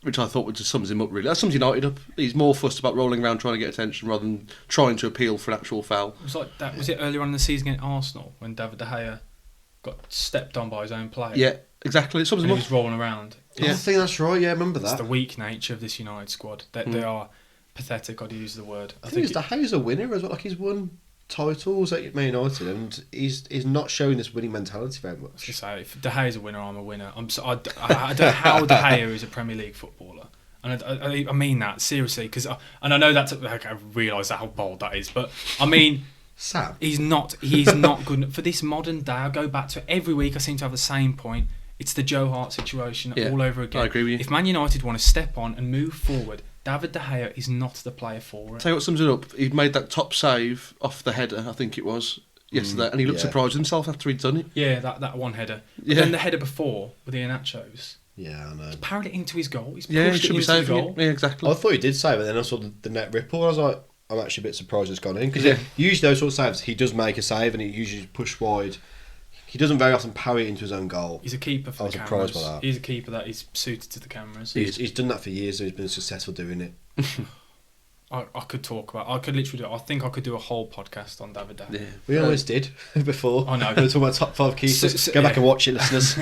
B: Which I thought just sums him up really. That sums United up. He's more fussed about rolling around trying to get attention rather than trying to appeal for an actual foul.
A: It was like that. Was it earlier on in the season against Arsenal when David De Gea got stepped on by his own player?
B: Yeah, exactly. It sums
A: and
B: him
A: he
B: up.
A: was rolling around.
C: I think that's right. Yeah, I remember that.
A: It's the weak nature of this United squad. They are pathetic. I'd use the word.
C: I think De Gea's a winner as well. Like he's won titles at Man United, and he's not showing this winning mentality very much.
A: I was gonna say, if De Gea's a winner, I'm a winner. I don't know how De Gea is a Premier League footballer. And I mean that seriously, I know that's I realise how bold that is, but I mean,
C: Sam,
A: he's not good for this modern day. I go back to every week. I seem to have the same point. It's the Joe Hart situation all over again.
B: I agree with you.
A: If Man United want to step on and move forward, David De Gea is not the player for it.
B: Tell you what sums it up. He made that top save off the header, I think it was, yesterday, and he looked
C: Yeah.
B: surprised with himself after he'd done it.
A: Yeah, that one header. But
B: Yeah.
A: then the header before with the Iheanacho's,
C: Yeah, I know.
A: parried it into his goal. He's
B: Yeah, he
A: pushed it
B: should be
A: into the
B: saving
A: goal.
B: it. Yeah, exactly.
C: I thought he did save it, then I saw the net ripple. I was like, I'm actually a bit surprised it's gone in because
B: Yeah.
C: usually those sort of saves, he does make a save and he usually push wide. He doesn't very often parry it into his own goal.
A: He's a keeper for
C: I
A: the
C: was
A: cameras.
C: surprised by that.
A: He's a keeper that is suited to the cameras.
C: He's done that for years and he's been successful doing it.
A: I could talk about. I could literally. I think I could do a whole podcast on David.
B: Yeah.
C: We always did before.
A: I know.
C: We were talking about top 5 keepers.
A: So-
C: Go back
A: yeah.
C: and watch it, listeners.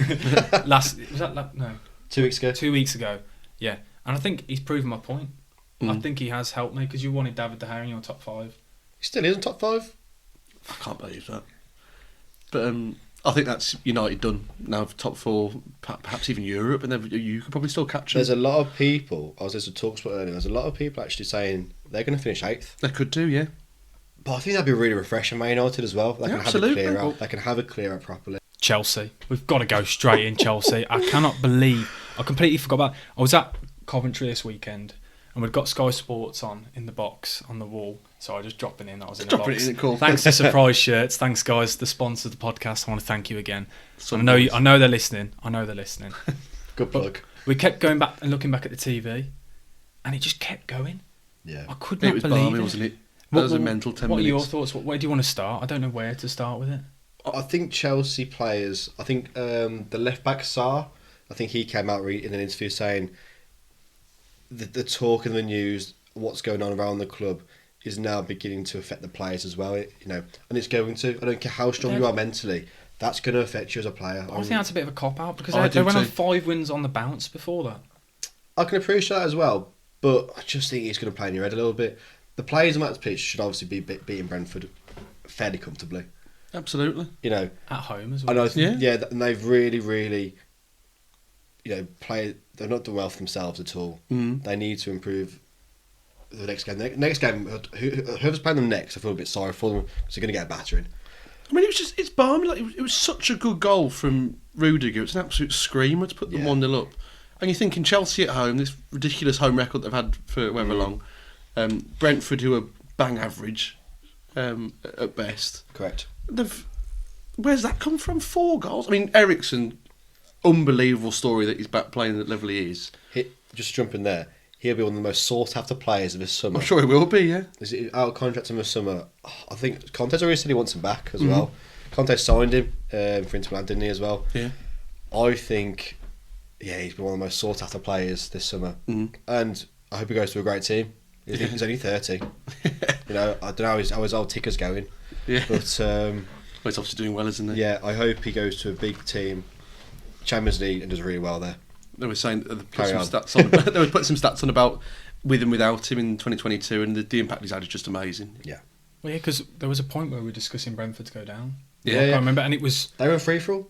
A: No,
C: 2 weeks ago.
A: 2 weeks ago. Yeah, and I think he's proven my point. I
B: Mm.
A: think he has helped me because you wanted David De Gea in your top 5.
C: He still is in top 5.
B: I can't believe that. But I think that's United done now. Top 4, perhaps even Europe, and then you could probably still catch them.
C: There's a lot of people, I was listening to Talksport earlier, there's a lot of people actually saying they're going to finish 8th.
B: They could do, yeah.
C: But I think that'd be really refreshing, Man United as well. They
B: Yeah,
C: can have
B: absolutely.
C: a clear out. They can have a clear out properly.
A: Chelsea. We've got to go straight in Chelsea. I cannot believe. I completely forgot about. I was at Coventry this weekend, and we'd got Sky Sports on in the box on the wall. So I just dropped it in. That was in the
B: Dropping
A: box.
B: it in, cool.
A: Thanks to Surprise Shirts. Thanks, guys, the sponsor of the podcast. I want to thank you again.
B: Some
A: I know.
B: boys.
A: I know they're listening. I know they're listening.
C: Good plug.
A: We kept going back and looking back at the TV, and it just kept going.
C: Yeah.
A: I could
B: It
A: not
B: was
A: believe
B: balmy,
A: it.
B: wasn't it? That was a mental 10
A: What are your
B: minutes.
A: thoughts? Where do you want to start? I don't know where to start with it.
C: I think Chelsea players, I think the left back Sarr, I think he came out in an interview saying the talk and the news, what's going on around the club, is now beginning to affect the players as well. And it's going to. I don't care how strong you are mentally, that's going to affect you as a player.
A: I think that's a bit of a cop out because
B: I
A: they
B: do
A: went on
B: too.
A: 5 wins on the bounce before that.
C: I can appreciate that as well, but I just think he's going to play in your head a little bit. The players on that pitch should obviously be beating Brentford fairly comfortably.
B: Absolutely.
A: At home as
C: I
A: well.
C: know,
B: Yeah.
C: and they've really, played. They've not done well for themselves at all.
B: Mm.
C: They need to improve the next game. The next game, whoever's playing them next, I feel a bit sorry for them because they're going to get a battering.
B: I mean, it's balmy. Like, it was such a good goal from Rudiger. It's an absolute screamer to put them 1-0 up. And you're thinking Chelsea at home, this ridiculous home record they've had for however long. Brentford, who are bang average at best.
C: Correct.
B: Where's that come from? 4 goals. I mean, Ericsson, unbelievable story that he's back playing at the level he is.
C: Just jumping there, he'll be one of the most sought after players of this summer.
B: I'm sure he will be. Yeah.
C: Is it out of contract in the summer? I think Conte's already said he wants him back as well. Conte signed him for Inter Milan, didn't he, as well?
B: Yeah.
C: I think, he's been one of the most sought after players this summer. And I hope he goes to a great team. He's only 30. I don't know how his old ticker's going.
B: Yeah.
C: But
B: Well, he's obviously doing well, isn't he?
C: I hope he goes to a big team, Champions League, and does really well there.
B: They were saying they
C: Carry on.
B: they were putting some stats on about with and without him in 2022, and the impact he's had is just amazing.
C: Yeah.
A: Well, because there was a point where we were discussing Brentford to go down.
C: Yeah,
A: I can't remember, and it was.
C: They were in free for all.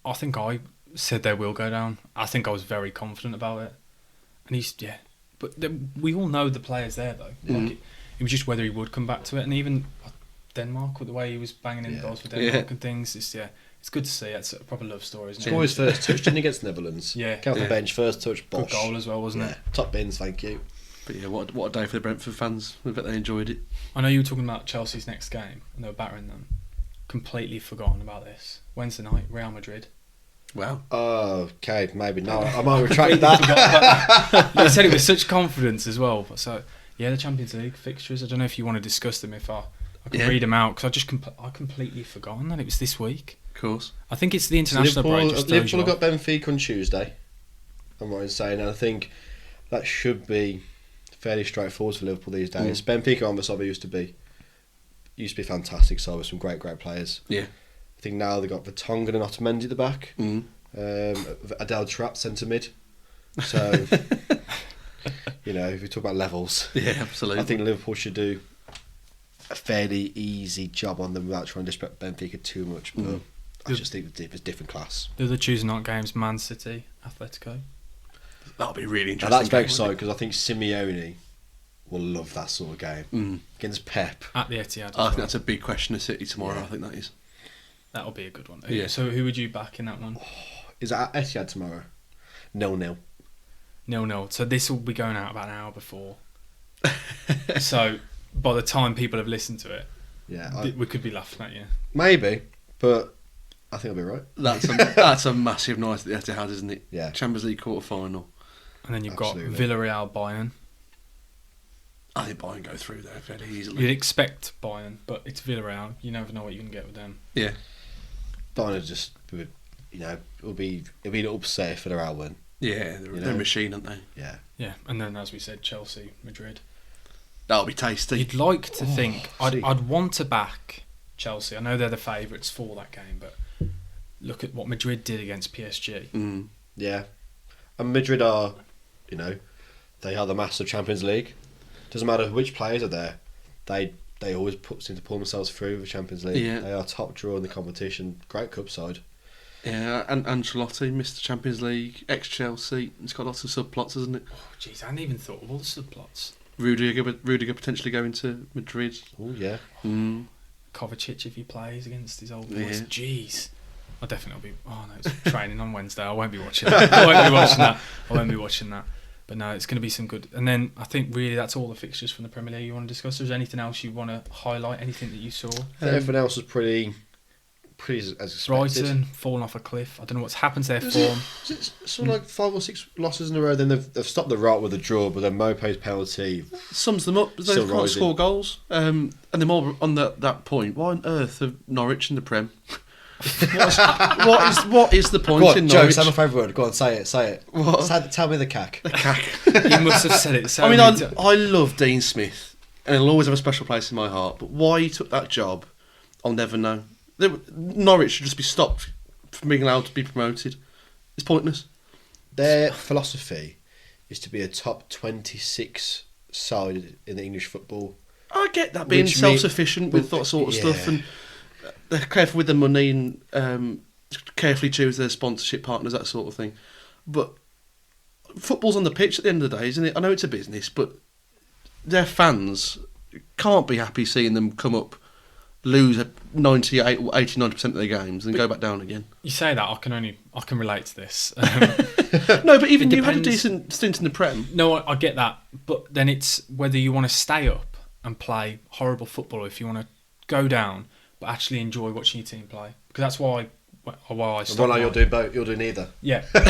A: I think I said they will go down. I think I was very confident about it, and but we all know the players there though. Like it was just whether he would come back to it, and even Denmark with the way he was banging in goals for Denmark and things. It's good to see. It's a proper love story, isn't it?
C: Scored his first touch, didn't he, against the Netherlands?
A: Yeah.
C: Came off the bench, first touch,
A: Good
C: bosh.
A: goal as well, wasn't it?
C: Top bins, thank you.
B: But yeah, what a day for the Brentford fans. I bet they enjoyed it.
A: I know you were talking about Chelsea's next game, and they were battering them. Completely forgotten about this. Wednesday night, Real Madrid.
B: Wow.
C: Oh, okay, maybe not. I might retract that.
A: You said it with such confidence as well. So, the Champions League fixtures. I don't know if you want to discuss them. If I can read them out because I completely forgotten that it was this week.
B: Of course.
A: I think it's the international break. Just throws
C: Liverpool
A: you
C: have
A: off.
C: got Benfica on Tuesday. I'm right in saying, and I think that should be fairly straightforward for Liverpool these days. Benfica on the side they used to be fantastic side with some great players.
B: Yeah.
C: I think now they've got Vertonghen and Otamendi at the back. Adele Trapp centre mid. So, if we talk about levels,
B: Yeah, absolutely.
C: I think Liverpool should do a fairly easy job on them without trying to disrespect Benfica too much. But I just think it's different class.
A: The other Tuesday night games: Man City, Atletico.
B: That'll be really
C: Now
B: interesting.
C: that's very
B: game,
C: exciting
B: won't
C: because I think Simeone will love that sort of game against Pep.
A: At the Etihad.
B: I think that's a big question of City tomorrow.
C: Yeah.
B: I think that is.
A: That'll be a good one.
B: Yeah.
A: So who would you back in that one?
C: Is that at Etihad tomorrow? 0-0.
A: 0-0. So this will be going out about an hour before. So by the time people have listened to it,
C: Yeah,
A: We could be laughing at you.
C: maybe, but I think I'll be right.
B: That's a massive night at the Etihad, isn't it?
C: Yeah.
B: Champions League quarter final.
A: And then you've
C: Absolutely.
A: got Villarreal, Bayern.
B: I think Bayern go through there fairly easily.
A: You'd expect Bayern, but it's Villarreal. You never know what you're going to get with them.
B: Yeah.
C: Bayern just, it'll be an upset for the Real win.
B: Yeah, they're
C: know?
B: a machine, aren't they?
C: Yeah.
A: Yeah, and then as we said, Chelsea, Madrid.
B: That'll be tasty.
A: You'd like to think
C: see.
A: I'd want to back Chelsea. I know they're the favourites for that game, but look at what Madrid did against PSG.
B: Mm.
C: Yeah. And Madrid are, they are the master of Champions League. Doesn't matter which players are there, they always seem to pull themselves through the Champions League.
B: Yeah.
C: They are top draw in the competition. Great cup side.
B: Yeah, and Ancelotti, Mr. Champions League, ex-Chelsea. It's got lots of subplots, hasn't it?
A: Oh, jeez, I hadn't even thought of all the subplots.
B: Rudiger potentially going to Madrid.
C: Oh yeah.
B: Mm.
A: Kovacic if he plays against his old
B: Yeah.
A: boys. Jeez. I definitely will be. Oh no, it's training on Wednesday. I won't be watching that. I won't be watching that. But no, it's going to be some good. And then I think really that's all the fixtures from the Premier League you want to discuss. Is there anything else you want to highlight? Anything that you saw?
C: Everything else was pretty as expected.
A: Brighton falling off a cliff. I don't know what's happened to their form.
C: Is it sort of like 5 or 6 losses in a row? Then they've stopped the rot with a draw, but then Mope's penalty.
B: Sums them up. They
C: Still
B: can't
C: rising.
B: score goals. And they're more on that point. Why on earth are Norwich in the Prem? what is the point
C: Go on,
B: in
C: Joe,
B: Norwich?
C: say my favourite word. Go on, say it.
B: What?
C: Tell me the cack.
A: You must have said it so
B: I mean,
A: many times.
B: I love Dean Smith, and he'll always have a special place in my heart. But why he took that job, I'll never know. Norwich should just be stopped from being allowed to be promoted. It's pointless.
C: Their philosophy is to be a top 26 side in the English football.
B: I get that being
C: Which
B: self-sufficient with that sort of stuff,
C: yeah.
B: and they're careful with their money and carefully choose their sponsorship partners, that sort of thing. But football's on the pitch at the end of the day, isn't it? I know it's a business, but their fans can't be happy seeing them come up, lose 98 or 89% of their games, and go back down again.
A: You say that, I can relate to this.
B: No, but even
A: It
B: you had a
A: depends.
B: decent stint in the Prem.
A: No, I get that, but then it's whether you want to stay up and play horrible football, or if you want to go down but actually enjoy watching your team play. Because that's why I stopped.
C: Well, no,
A: mine.
C: you'll do both. You'll do neither.
A: Yeah,
B: Brought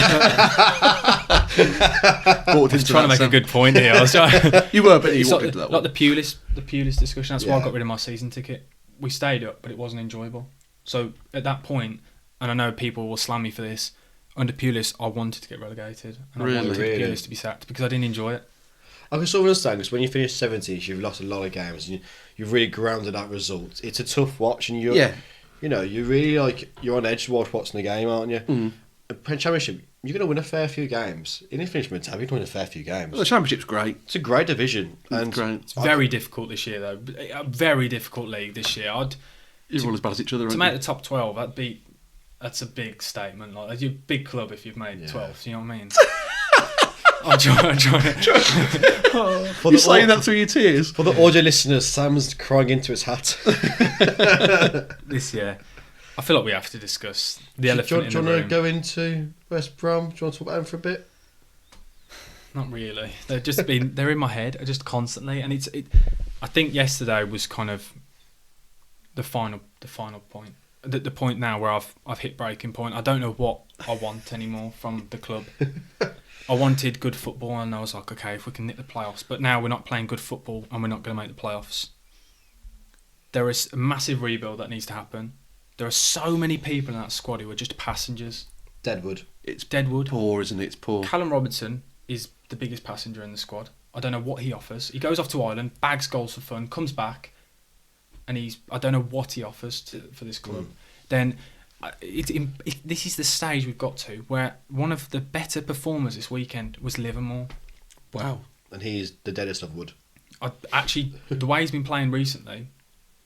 A: I was
B: into
A: trying to
B: that,
A: make a
B: Sam.
A: good point here. I was trying.
B: You were, but you
A: It's
B: walked
A: like,
B: into that
A: like
B: one.
A: the Pulis discussion. That's why I
C: Yeah.
A: got rid of my season ticket. We stayed up, but it wasn't enjoyable. So at that point, and I know people will slam me for this, under Pulis, I wanted to get relegated, and
B: Really?
A: I wanted
C: Really?
A: Pulis to be sacked because I didn't enjoy it.
C: I can sort of understand because when you finish 70s, you've lost a lot of games and you've really grounded that result. It's a tough watch, and you're really you're on edge whilst watching the game, aren't you?
B: Mm.
C: Championship, you're going to win a fair few games. In the finish mid-tab, you're going to win a fair few games.
B: Well, the Championship's great.
C: It's a great division.
B: It's
C: And
B: great.
A: It's very difficult this year, though. A very difficult league this year.
B: You're all as bad as each other,
A: To
B: aren't
A: make
B: you?
A: the top 12, that's a big statement. Like, you're a big club if you've made
C: Yeah.
A: 12th. You know what I mean? I'm trying.
B: You're saying that through your tears.
C: For the audio listeners, Sam's crying into his hat.
A: This year, I feel like we have to discuss the
C: Do
A: elephant
C: you
A: in the
C: want to
A: room.
C: go into West Brom? Do you want to talk about them for a bit?
A: Not really. They're in my head just constantly, and I think yesterday was kind of the final point. The point now where I've hit breaking point. I don't know what I want anymore from the club. I wanted good football, and I was like, okay, if we can nick the playoffs, but now we're not playing good football, and we're not going to make the playoffs. There is a massive rebuild that needs to happen. There are so many people in that squad who are just passengers.
C: Deadwood.
B: It's
A: Deadwood.
B: poor, isn't it? It's poor.
A: Callum Robertson is the biggest passenger in the squad. I don't know what he offers. He goes off to Ireland, bags goals for fun, comes back, and I don't know what he offers for this club. Then this is the stage we've got to where one of the better performers this weekend was Livermore.
B: Wow.
C: And he's the deadest of wood.
A: Actually, the way he's been playing recently,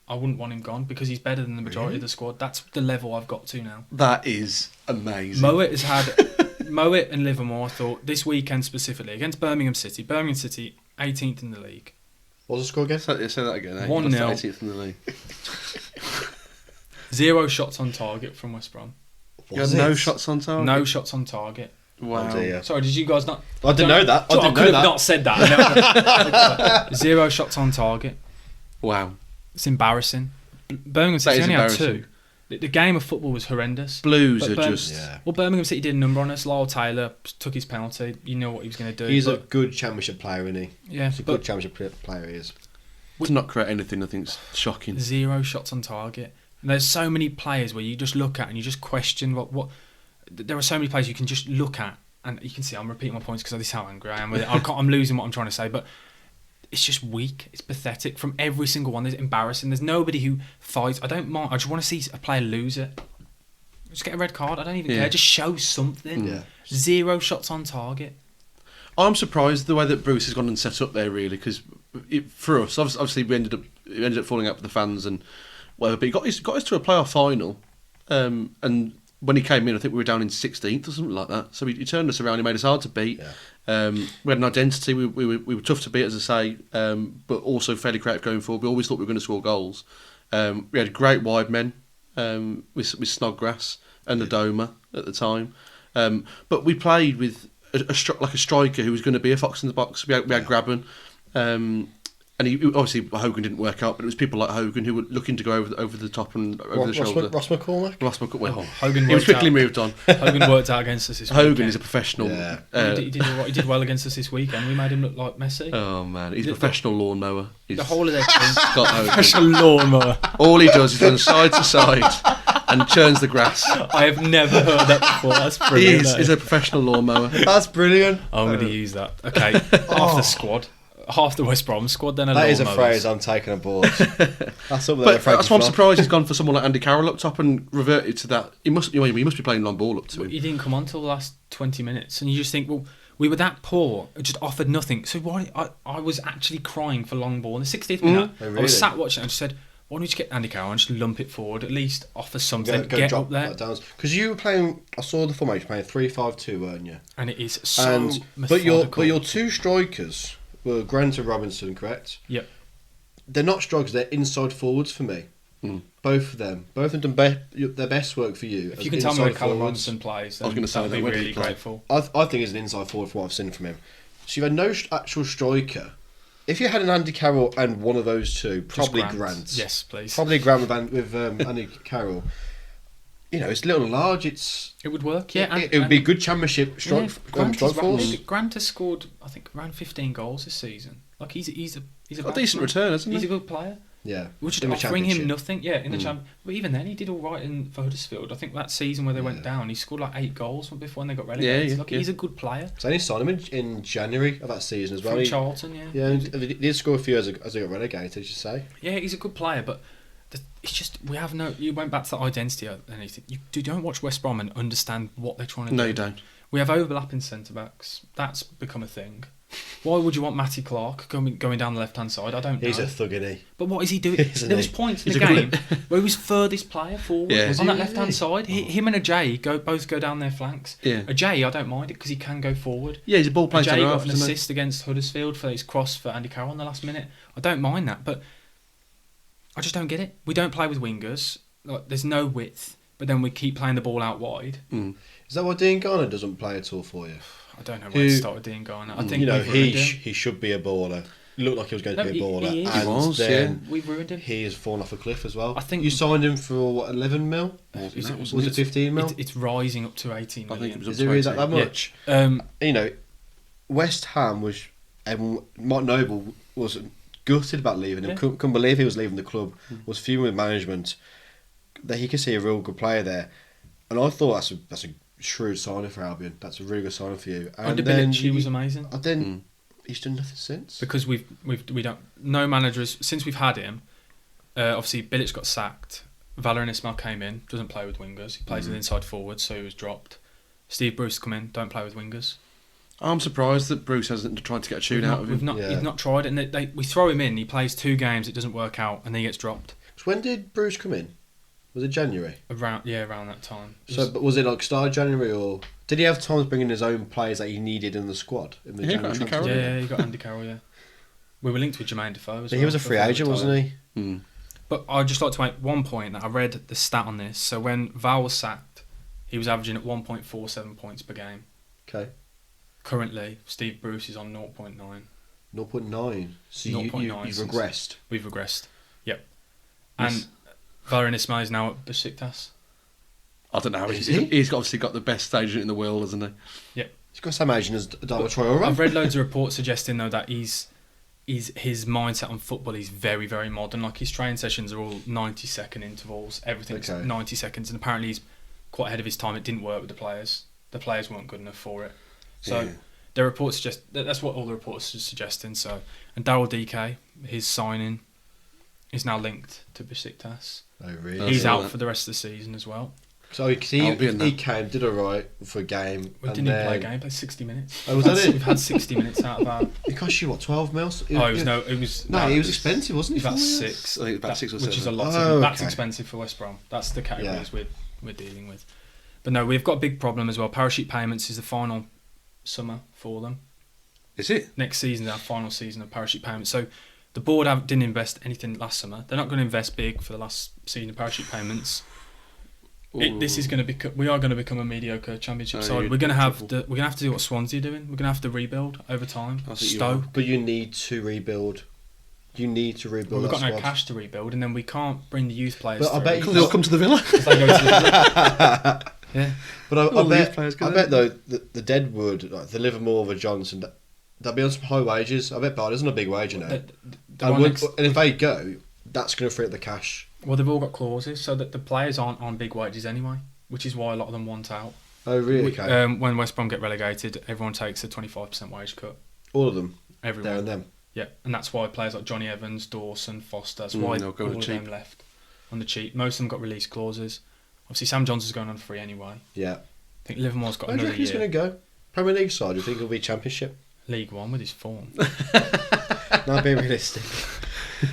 A: I wouldn't want him gone because he's better than the majority of the squad. That's the level I've got to now.
B: That is amazing.
A: Mowat has had Mowat and Livermore. I thought this weekend specifically against Birmingham City. Birmingham City 18th in the league.
C: What was the score again?
B: Say that again.
A: 1-0.
B: 18th in the league.
A: 0 shots on target from West Brom.
B: You had no shots on target.
A: No shots on target.
B: Wow.
C: Oh dear.
A: Sorry, did you guys not?
C: I didn't know that. I
A: I
C: didn't
A: could
C: know
A: have
C: that.
A: not said that. 0 shots on target.
B: Wow.
A: It's embarrassing. Birmingham City
B: That is
A: only had
B: embarrassing.
A: 2. The game of football was horrendous.
B: Blues
A: But
B: are
A: Birm-
B: just.
C: Yeah.
A: Well, Birmingham City did a number on us. Lyle Taylor took his penalty. You know what he was going to do.
C: He's a
A: but,
C: good championship player, isn't he?
A: yeah,
C: He's a
A: but
C: good championship player, he is.
B: To not create anything, I think, is shocking.
A: 0 shots on target. And there's so many players where you just look at and you just question what. There are so many players you can just look at, and you can see I'm repeating my points because this is how angry I am with it. I'm losing what I'm trying to say, but it's just weak. It's pathetic from every single one. It's embarrassing. There's nobody who fights. I don't mind. I just want to see a player lose it. Just get a red card. I don't even care. Just show something.
C: Yeah.
A: 0 shots on target.
B: I'm surprised the way that Bruce has gone and set up there, really, because for us, obviously, we ended up falling out with the fans and whatever. But he got us to a playoff final, and when he came in, I think we were down in 16th or something like that. So he turned us around. He made us hard to beat.
C: Yeah.
B: We had an identity. We were tough to beat, as I say, but also fairly creative going forward. We always thought we were going to score goals. We had great wide men with Snodgrass and Adoma at the time, but we played with a striker who was going to be a fox in the box. We had Graben. And he obviously Hogan didn't work out, but it was people like Hogan who were looking to go over the top and over the shoulder.
C: Ross McCormack?
B: Ross McCormack. Well,
A: Hogan
B: he was
A: worked
B: quickly
A: out.
B: moved on.
A: Hogan worked out against us this weekend.
B: Hogan is a professional.
C: Yeah.
A: He did all right. He did well against us this weekend. We made him look like Messi.
B: Oh man, he's a professional lawnmower. He's
A: The whole of their team.
B: Scott Hogan.
A: Professional lawnmower.
B: All he does is run side to side and churns the grass.
A: I have never heard that before. That's
B: He
A: brilliant.
B: is a professional lawnmower.
C: That's brilliant.
A: I'm going to use that. Okay, half the squad. Half the West Brom squad, then a
C: That is a
A: lawnmowers.
C: phrase I'm taking aboard. That's up there.
B: But that's why I'm surprised he's gone for someone like Andy Carroll up top and reverted to that. He must be playing long ball up to him.
A: He didn't come on till the last 20 minutes, and you just think, well, we were that poor, it just offered nothing. So why? I was actually crying for long ball in the 60th minute.
C: Oh,
A: I
C: really?
A: was sat watching it and just said, why don't we just get Andy Carroll and just lump it forward, at least offer something, get up there.
C: Because you were playing, I saw the formation playing 3-5-2, weren't you?
A: And it is so
C: but your
A: methodical.
C: two strikers were Grant and Robinson, correct?
A: Yep.
C: They're not strikers; they're inside forwards for me. Both of them done their best work for you.
A: If you can tell me where Callum Robinson plays, then
B: I was gonna say,
A: I'd be
B: where did
A: really
B: he play?
A: grateful.
C: I think he's an inside forward from what I've seen from him. So you've had no actual striker. If you had an Andy Carroll and one of those two, probably
A: Just
C: Grant.
A: Yes, please.
C: Probably Grant with Andy Carroll. You know, it's little and large. It
A: would work, yeah.
C: would be a good championship strike force.
A: Grant has scored, I think, around 15 goals this season. Like he's a
B: Got a decent return, hasn't
A: He's
B: he?
A: a good player.
C: Yeah,
A: We're just
C: in the
A: offering him
C: championship.
A: nothing. Yeah, in the champ. But even then, he did all right in for Huddersfield. I think that season where they went down, he scored like 8 goals before when they got relegated.
B: Yeah,
A: Like,
B: yeah.
A: he's a good player.
C: So they signed him in January of that season as well.
A: From
C: He-
A: Charlton, yeah.
C: Yeah, and he did score a few as they got relegated, as you say.
A: Yeah, he's a good player, but it's just we have no. You went back to that identity and anything. You don't watch West Brom and understand what they're trying to do.
B: No, you don't.
A: We have overlapping centre backs. That's become a thing. Why would you want Matty Clark going down the left hand side? I don't know.
C: He's a thug, isn't he?
A: But what is he doing?
C: Isn't
A: There was
C: he?
A: points in
B: He's
A: the
B: a good
A: game where he was furthest player forward
B: Yeah.
A: on
B: Was
A: that
C: he
A: left hand
C: really?
A: side. Him and Ajay both go down their flanks.
B: Yeah.
A: Ajay, I don't mind it because he can go forward.
B: Yeah, he's a ball playing
A: Ajay
B: centre
A: got
B: half,
A: an
B: isn't he?
A: assist against Huddersfield for his cross for Andy Carroll in the last minute. I don't mind that, but I just don't get it. We don't play with wingers. Like, there's no width, but then we keep playing the ball out wide.
C: Is that why Dean Garner doesn't play at all for you?
A: I don't know where to start with Dean Garner. I think
C: You know,
A: we've ruined him.
C: he should be a baller. Looked like he was going to
A: No,
C: be a baller.
A: he is.
C: And
B: He was,
C: then
A: We've ruined him.
C: he has fallen off a cliff as well.
A: I think-
C: you signed him for what, 11 mil?
A: Is it-
C: Was it 15 mil?
A: It's rising up to 18
B: I think
A: million.
B: it was
C: Is it really that
B: Yeah.
C: much? You know, West Ham was, and Mark Noble was gutted about leaving him.
A: Yeah.
C: Couldn't believe he was leaving the club. Was fuming with management that he could see a real good player there, and I thought that's a shrewd signing for Albion. That's a really good signing for you. And
A: Under
C: then
A: Bilic, he was amazing.
C: And then he's done nothing since.
A: Because we don't, no managers since we've had him. Obviously, Bilic got sacked. Valerian Ismail came in, doesn't play with wingers. He plays with inside forwards, so he was dropped. Steve Bruce come in, don't play with wingers.
B: I'm surprised that Bruce hasn't tried to get a tune out of him.
A: He's not tried it, and we throw him in. He plays 2 games, it doesn't work out, and then he gets dropped.
C: So when did Bruce come in? Was it January?
A: Around that time.
C: So, but was it like start of January, or did he have time to bring in his own players that he needed in the squad in the
B: Yeah,
C: January
B: Andy
C: transfer
B: Carroll.
C: window?
A: Yeah, you got Andy Carroll. Yeah, we were linked with Jermaine Defoe as
C: But
A: well.
C: he was a free
A: before
C: agent,
A: retired.
C: wasn't he?
B: Mm.
A: But I'd just like to make one point that I read the stat on this. So when Val was sacked, he was averaging at 1.47 points per game.
C: Okay.
A: Currently, Steve Bruce is on 0.9.
C: 0.9. So
A: 0.9
C: you've
A: since-
C: regressed.
A: We've regressed. Yep. And
B: Yes.
A: Valerian Ismail is now at Besiktas.
B: I don't know.
C: Is he?
B: He's obviously got the best agent in the world, hasn't he?
A: Yeah.
C: He's got the same agent as Adama Traore.
A: I've read loads of reports suggesting though that his mindset on football is very, very modern. Like his training sessions are all 90-second intervals. Everything's 90 seconds, and apparently he's quite ahead of his time. It didn't work with the players. The players weren't good enough for it. So the reports suggest that's what all the reports are suggesting. So, and Daryl DK, his signing is now linked to Besiktas.
C: Oh really?
A: He's out for the rest of the season as well.
C: So he came, did alright for a game.
A: We didn't even play a game. He played 60 minutes.
C: Oh, was that it?
A: We've had 60 minutes out of our.
C: It cost you what, 12 mils?
A: He was
C: expensive, wasn't he?
A: About
C: for you?
A: six.
B: I think about 6 or 7.
A: Which is a lot. That's expensive for West Brom. That's the categories we're dealing with. But no, we've got a big problem as well. Parachute payments is the final summer for them.
B: Is it?
A: Next season, our final season of parachute payments. So the board didn't invest anything last summer. They're not going to invest big for the last season of parachute payments. This is going to we are going to become a mediocre championship side. We're going to have to do what Swansea are doing. We're going to have to rebuild over time. Stoke.
C: But you need to rebuild. We've
A: got no cash to rebuild, and then we can't bring the youth players.
C: But I bet
B: because they'll come to the Villa.
A: They go to the Villa. Yeah.
C: But I bet though the Deadwood, like the Livermore, the Johnson, they'll be on some high wages. I bet Bardi's on a big wage, you know. And if they go, that's going to free up the cash.
A: Well, they've all got clauses, so that the players aren't on big wages anyway, which is why a lot of them want out.
C: Oh, really? Okay.
A: When West Brom get relegated, everyone takes a 25% wage cut.
C: All of them?
A: Everyone.
C: There and them?
A: Yeah, and that's why players like Johnny Evans, Dawson, Foster, that's why all of them left on the cheap. Most of them got release clauses. Obviously, Sam Johnson's going on free anyway.
C: Yeah.
A: I think Livermore's got
C: Where do you
A: another
C: reckon he's going to go? Premier League side, do you think it'll be Championship?
A: League One with his form.
C: Not being realistic.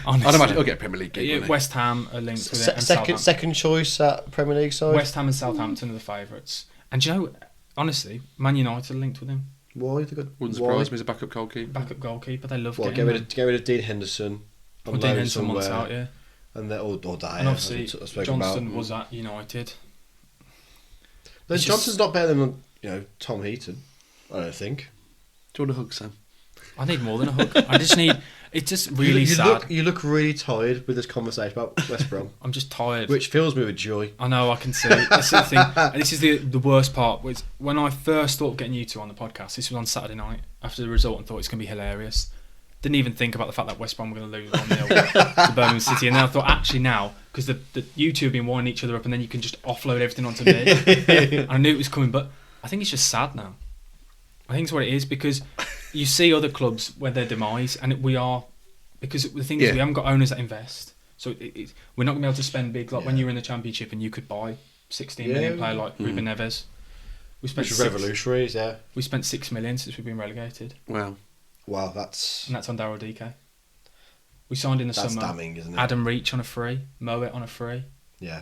B: Honestly. I'd imagine he'll get a Premier League gig.
A: West Ham are linked with it. And
C: second choice at Premier League side?
A: West Ham and Southampton are the favourites. And do you know, honestly, Man United are linked with him.
C: Why?
B: Wouldn't surprise me as a backup goalkeeper.
A: Backup goalkeeper, they love getting him.
C: Get rid of Dean Henderson.
A: Well, Dean Henderson wants out, yeah.
C: And they're all Dyer.
A: And obviously, Johnston was at United.
C: But Johnson's not better than Tom Heaton, I don't think.
B: Do you want a hug, Sam?
A: I need more than a hug. I just need. It's just really sad.
C: You look really tired with this conversation about West Brom.
A: I'm just tired.
C: Which fills me with joy.
A: I know, I can see. That's the thing. And this is the worst part. Was when I first thought of getting you two on the podcast, this was on Saturday night after the result, and thought it's going to be hilarious. Didn't even think about the fact that West Brom were going to lose 1-0 to Birmingham City. And then I thought, actually now, because you two have been winding each other up, and then you can just offload everything onto me. And I knew it was coming, but I think it's just sad now. I think it's what it is, because you see other clubs where their demise, and we are, because the thing is, we haven't got owners that invest, so we're not going to be able to spend big, like when you were in the Championship and you could buy 16 million player like Ruben Neves. We spent
C: revolutionaries, yeah.
A: We spent 6 million since we've been relegated.
C: Wow, that's
A: on Daryl DK. We signed in the summer.
C: That's damning, isn't it?
A: Adam Reach on a free, Moet on a free.
C: Yeah.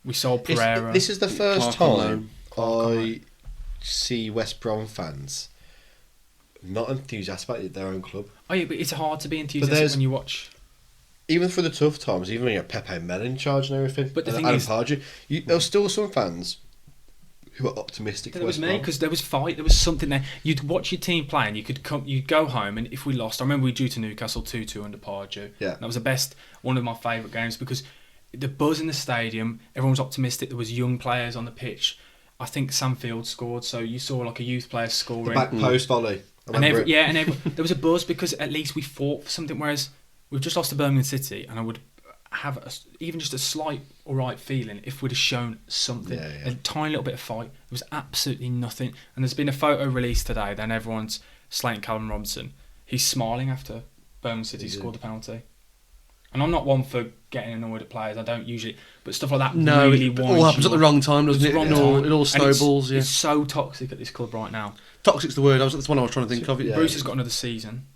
A: We sold Pereira.
C: This is the first time I see West Brom fans not enthusiastic about their own club.
A: Oh yeah, but it's hard to be enthusiastic when you watch.
C: Even for the tough times, even when you have Pepe Mel in charge and everything.
A: But the thing
C: Adam
A: is,
C: Pardew, there's still some fans who are optimistic.
A: There was me, because there was fight. There was something there. You'd watch your team play, and you'd go home, and if we lost, I remember we drew to Newcastle 2-2 under Pardew.
C: Yeah,
A: that was one of my favourite games, because the buzz in the stadium, everyone was optimistic. There was young players on the pitch. I think Sam Field scored, so you saw like a youth player scoring.
C: The back post volley.
A: There was a buzz, because at least we fought for something. Whereas we've just lost to Birmingham City, and I would have even just a slight alright feeling if we'd have shown something, a tiny little bit of fight. There was absolutely nothing. And there's been a photo released today. Then everyone's slating Callum Robinson. He's smiling after Birmingham City scored the penalty. And I'm not one for getting annoyed at players. I don't usually, but stuff like that really winds.
B: It all happens at the wrong time, doesn't it? It all snowballs.
A: It's so toxic at this club right now.
B: Toxic's the word. That's one I was trying to think of.
A: Bruce has got another season.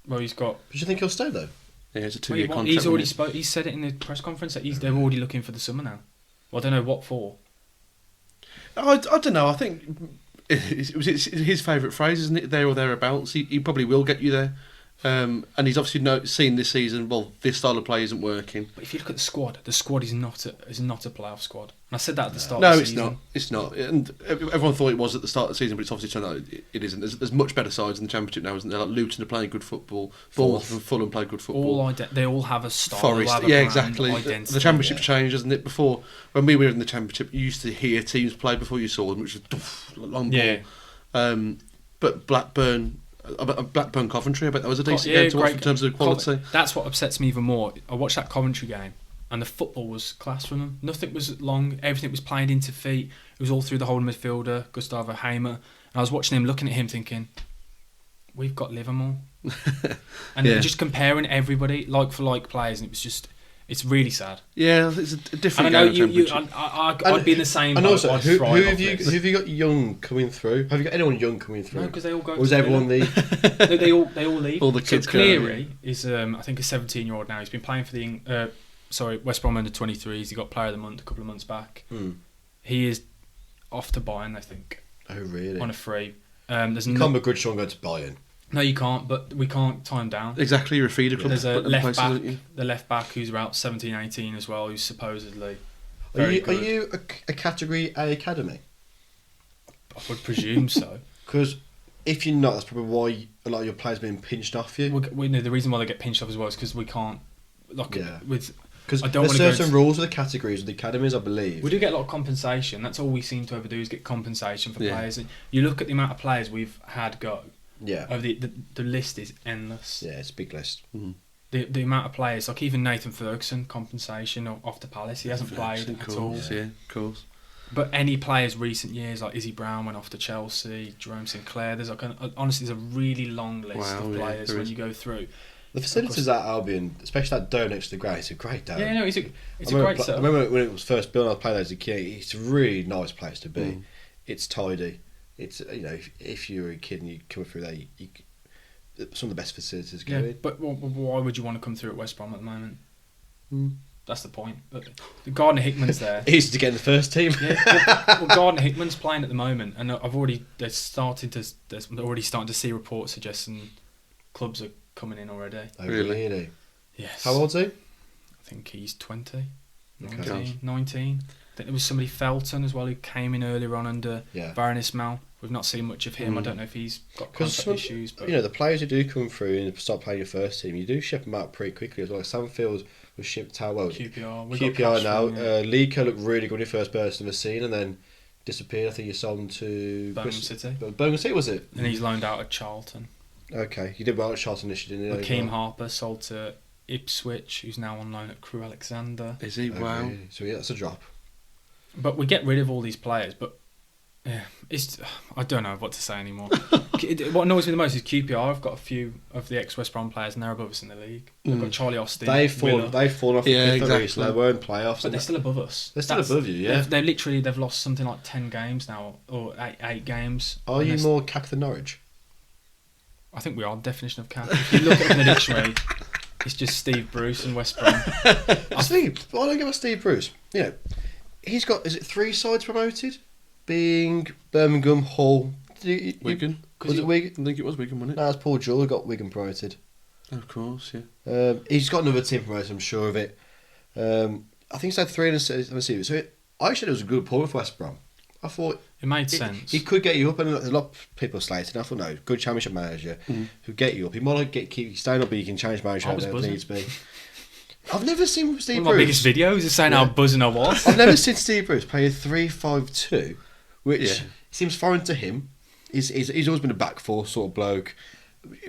A: Well, he's got.
C: Do you think he'll stay though?
B: Yeah, it's a 2-year contract.
A: He's already he said it in the press conference that they're already looking for the summer now. Well, I don't know what for.
B: I don't know. I think it's his favourite phrase, isn't it? There or thereabouts. He probably will get you there. And he's obviously seen this season, well, this style of play isn't working.
A: But if you look at the squad is not a playoff squad. And I said that at the start
B: No,
A: of the
B: it's
A: season.
B: not. It's not. And everyone thought it was at the start of the season, but it's obviously turned out it isn't. There's much better sides in the Championship now, isn't there? Like Luton are playing good football. Bournemouth and Fulham play good football.
A: They all have a style.
B: Forest,
A: have a
B: yeah,
A: brand,
B: exactly.
A: identity.
B: The Championship's changed, hasn't it? Before, when we were in the Championship, you used to hear teams play before you saw them, which was long ball.
A: Yeah.
B: But Blackburn Coventry, I bet that was a decent game to watch in terms of quality.
A: That's what upsets me even more. I watched that Coventry game, and the football was class from them. Nothing was long. Everything was played into feet. It was all through the whole midfielder, Gustavo Hamer. And I was watching him, looking at him, thinking, we've got Livermore. And just comparing everybody, like for like players, and it's really sad.
B: Yeah, it's a different
A: and I know
B: game.
A: I'd be in the same boat.
C: And also,
A: I'd
C: who
A: thrive
C: have
A: off
C: you
A: this.
C: got young coming through? Have you got anyone young coming through?
A: No, because they all go.
C: Or was
A: to
C: everyone
A: Villa.
C: the?
A: No, they all leave.
B: All the kids
A: so
B: go,
A: Cleary is, I think, a 17-year-old now. He's been playing for the West Brom under 23s. He got Player of the Month a couple of months back. He is off to Bayern, I think.
C: Oh really?
A: On a free.
C: You can't be good Sean go to Bayern.
A: No, you can't. But we can't tie him down.
B: Exactly, you're a feeder club.
A: There's a
B: Put them places,
A: left back.
B: aren't you?
A: The left back who's about 17, 18 as well. Who's supposedly.
C: Are
A: Very good.
C: you a Category A academy?
A: I would presume so.
C: Because if you're not, that's probably why a lot of your players are being pinched off you.
A: We know the reason why they get pinched off as well is because we can't. With
C: Because
A: I don't
C: there's
A: wanna go
C: certain
A: into-
C: rules with the categories of the academies, I believe.
A: We do get a lot of compensation. That's all we seem to ever do is get compensation for
B: Yeah.
A: players. And you look at the amount of players we've had go.
C: Yeah.
A: The list is endless.
C: Yeah, it's a big list.
B: Mm.
A: The amount of players, like even Nathan Ferguson, compensation off to Palace. He hasn't played
B: Of
A: at all.
B: course, yeah, of course.
A: But any players recent years, like Izzy Brown went off to Chelsea, Jerome Sinclair. There's honestly, there's a really long list
B: Wow,
A: of
B: yeah,
A: players
B: there
A: when
B: is.
A: you go through.
C: The facilities at Albion, especially that dome next to the ground, it's a great dome.
A: Yeah, no, it's a
C: I
A: great
C: I
A: setup.
C: remember when it was first built, I was playing there as a kid. It's a really nice place to be.
B: Mm.
C: It's tidy. It's if you were a kid and you come through there, you some of the best facilities
A: Yeah,
C: going.
A: but why would you want to come through at West Brom at the moment?
B: Mm.
A: That's the point. But the Gardner Hickman's there.
C: Easy to get in the first team.
A: Yeah, well, Gardner Hickman's playing at the moment, and they're already starting to see reports suggesting clubs are coming in already.
C: Oh,
B: Really?
C: really?
A: Yes.
C: How old's he?
A: I think he's 20,
C: Okay.
A: 19. I think there was somebody Felton as well who came in earlier on under
C: Yeah.
A: Baron Ismail. We've not seen much of him. I
B: Mm.
A: don't know if he's got
C: Because
A: contract issues. But
C: the players who do come through and start playing your first team, you do ship them out pretty quickly as well. Sam Fields was shipped out well.
A: QPR, we've got
C: QPR
A: cash
C: now.
A: from,
C: Lico looked really good in the first person I've seen, and then disappeared. I think you sold him to
A: Birmingham City,
C: Birmingham City, was it?
A: and he's loaned out at Charlton.
C: Okay, you did well at Charlton initially, didn't you?
A: Raheem Harper sold to Ipswich, who's now on loan at Crewe Alexander.
B: Is he?
C: Oh,
B: Wow.
C: really? So yeah, that's a drop.
A: But we get rid of all these players, but yeah, I don't know what to say anymore. What annoys me the most is QPR. I've got a few of the ex-West Brom players, and they're above us in the league. They've got Charlie Austin.
C: They've fallen off the
B: Yeah,
C: cliff
B: exactly.
C: recently. They were in playoffs.
A: But they're still above us.
C: They're still above you, yeah.
A: They've lost something like 10 games now, or eight games.
C: Are
A: And
C: you
A: they're-
C: more CAC than Norwich?
A: I think we are the definition of cap. If you look at it in the dictionary, it's just Steve Bruce and West Brom.
C: Steve, I don't get about Steve Bruce. He's got, is it 3 sides promoted? Being Birmingham, Hull,
B: Wigan.
C: Was it Wigan?
B: I think it was Wigan, wasn't it?
C: No, it's Paul Jewell who got Wigan promoted.
B: Of course, yeah.
C: He's got another team promoted, I'm sure of it. I think he's had 3 in a season. So I said it was a good point for West Brom. I thought
A: It made sense.
C: he could get you up, and a lot of people slated. I thought, no, good championship manager who get you up. He might not keep staying up, but you can change manager
A: I
C: if
A: was
C: it
A: buzzing.
C: needs be. I've never seen Steve
A: One of my
C: Bruce.
A: biggest videos is saying how buzzing I was.
C: I've never seen Steve Bruce play a 3-5-2, which
B: Yeah.
C: seems foreign to him. He's always been a back four sort of bloke,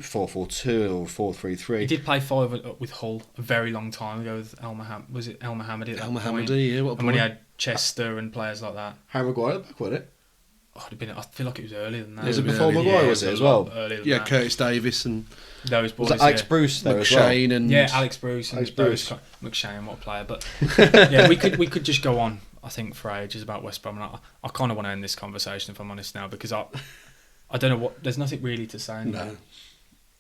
C: 4-4-2 or 4-3-3.
A: He did play 5 with Hull a very long time ago with El Mohammadi at that point.
B: Mohammadi, yeah, what a
A: And when he
B: boy.
A: had Chester and players like that.
C: Harry Maguire at the back, wasn't it?
A: I feel like it was earlier than that.
C: Was it
B: Yeah,
C: before
B: yeah,
C: Maguire,
A: Yeah,
C: was it
A: a
C: as
A: lot
C: well?
A: earlier than
B: Yeah,
A: that.
B: Curtis Davis and
A: Those boys.
C: Was it Alex
A: yeah.
C: Bruce there as well?
B: McShane and
A: Yeah, Alex Bruce and
C: Alex Bruce.
A: McShane, what a player. But yeah, we could just go on, I think, for ages about West Brom. And I kind of want to end this conversation, if I'm honest now, because I don't know there's nothing really to say anymore.
B: No.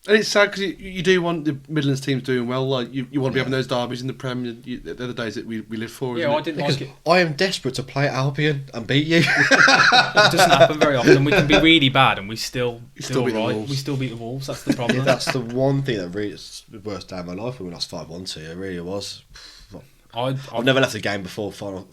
B: And it's sad because you do want the Midlands teams doing well. Like you want to be having those derbies in the Prem. They're the days that we live for.
A: Yeah, I didn't
C: Because
A: like it.
C: I am desperate to play Albion and beat you.
A: It doesn't happen very often. We can be really bad and we still
B: still beat the
A: right.
B: Wolves.
A: We still beat the Wolves. That's the problem.
C: Yeah, that's the one thing that really is the worst day of my life when we lost 5-1 to you. It really was. I've never left a game before final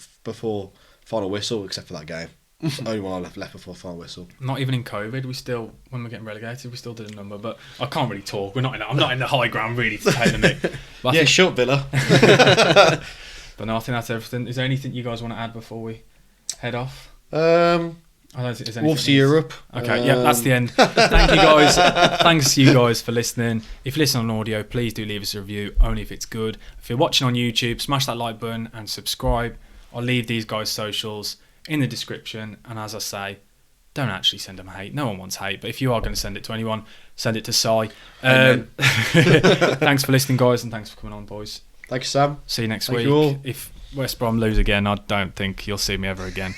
C: whistle, except for that game. It's the only one I left before final whistle.
A: Not even in COVID, we still, when we're getting relegated, we still did a number. But I can't really talk. I'm not in the high ground really to take the mic. But I think,
C: Shut Villa.
A: but no, I think that's everything. Is there anything you guys want to add before we head off? I don't think there's anything.
C: Wolves to Europe.
A: Okay, yeah, that's the end. Thank you guys. Thanks to you guys for listening. If you listen on audio, please do leave us a review, only if it's good. If you're watching on YouTube, smash that like button and subscribe. I'll leave these guys' socials in the description. And as I say, don't actually send them hate. No one wants hate. But if you are going to send it to anyone, send it to Si. Thanks for listening, guys, and thanks for coming on, boys.
C: Thank you, Sam.
A: See you next
C: Thank
A: week.
C: you all.
A: If West Brom lose again, I don't think you'll see me ever again.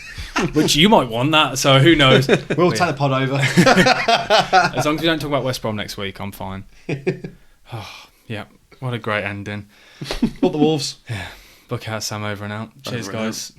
A: Which you might want that, so who knows?
C: We'll take the pod over.
A: As long as we don't talk about West Brom next week, I'm fine. Yeah, what a great ending.
C: Put the Wolves.
A: Bucket Hat Sam over and out. Cheers,
B: Over and
A: guys.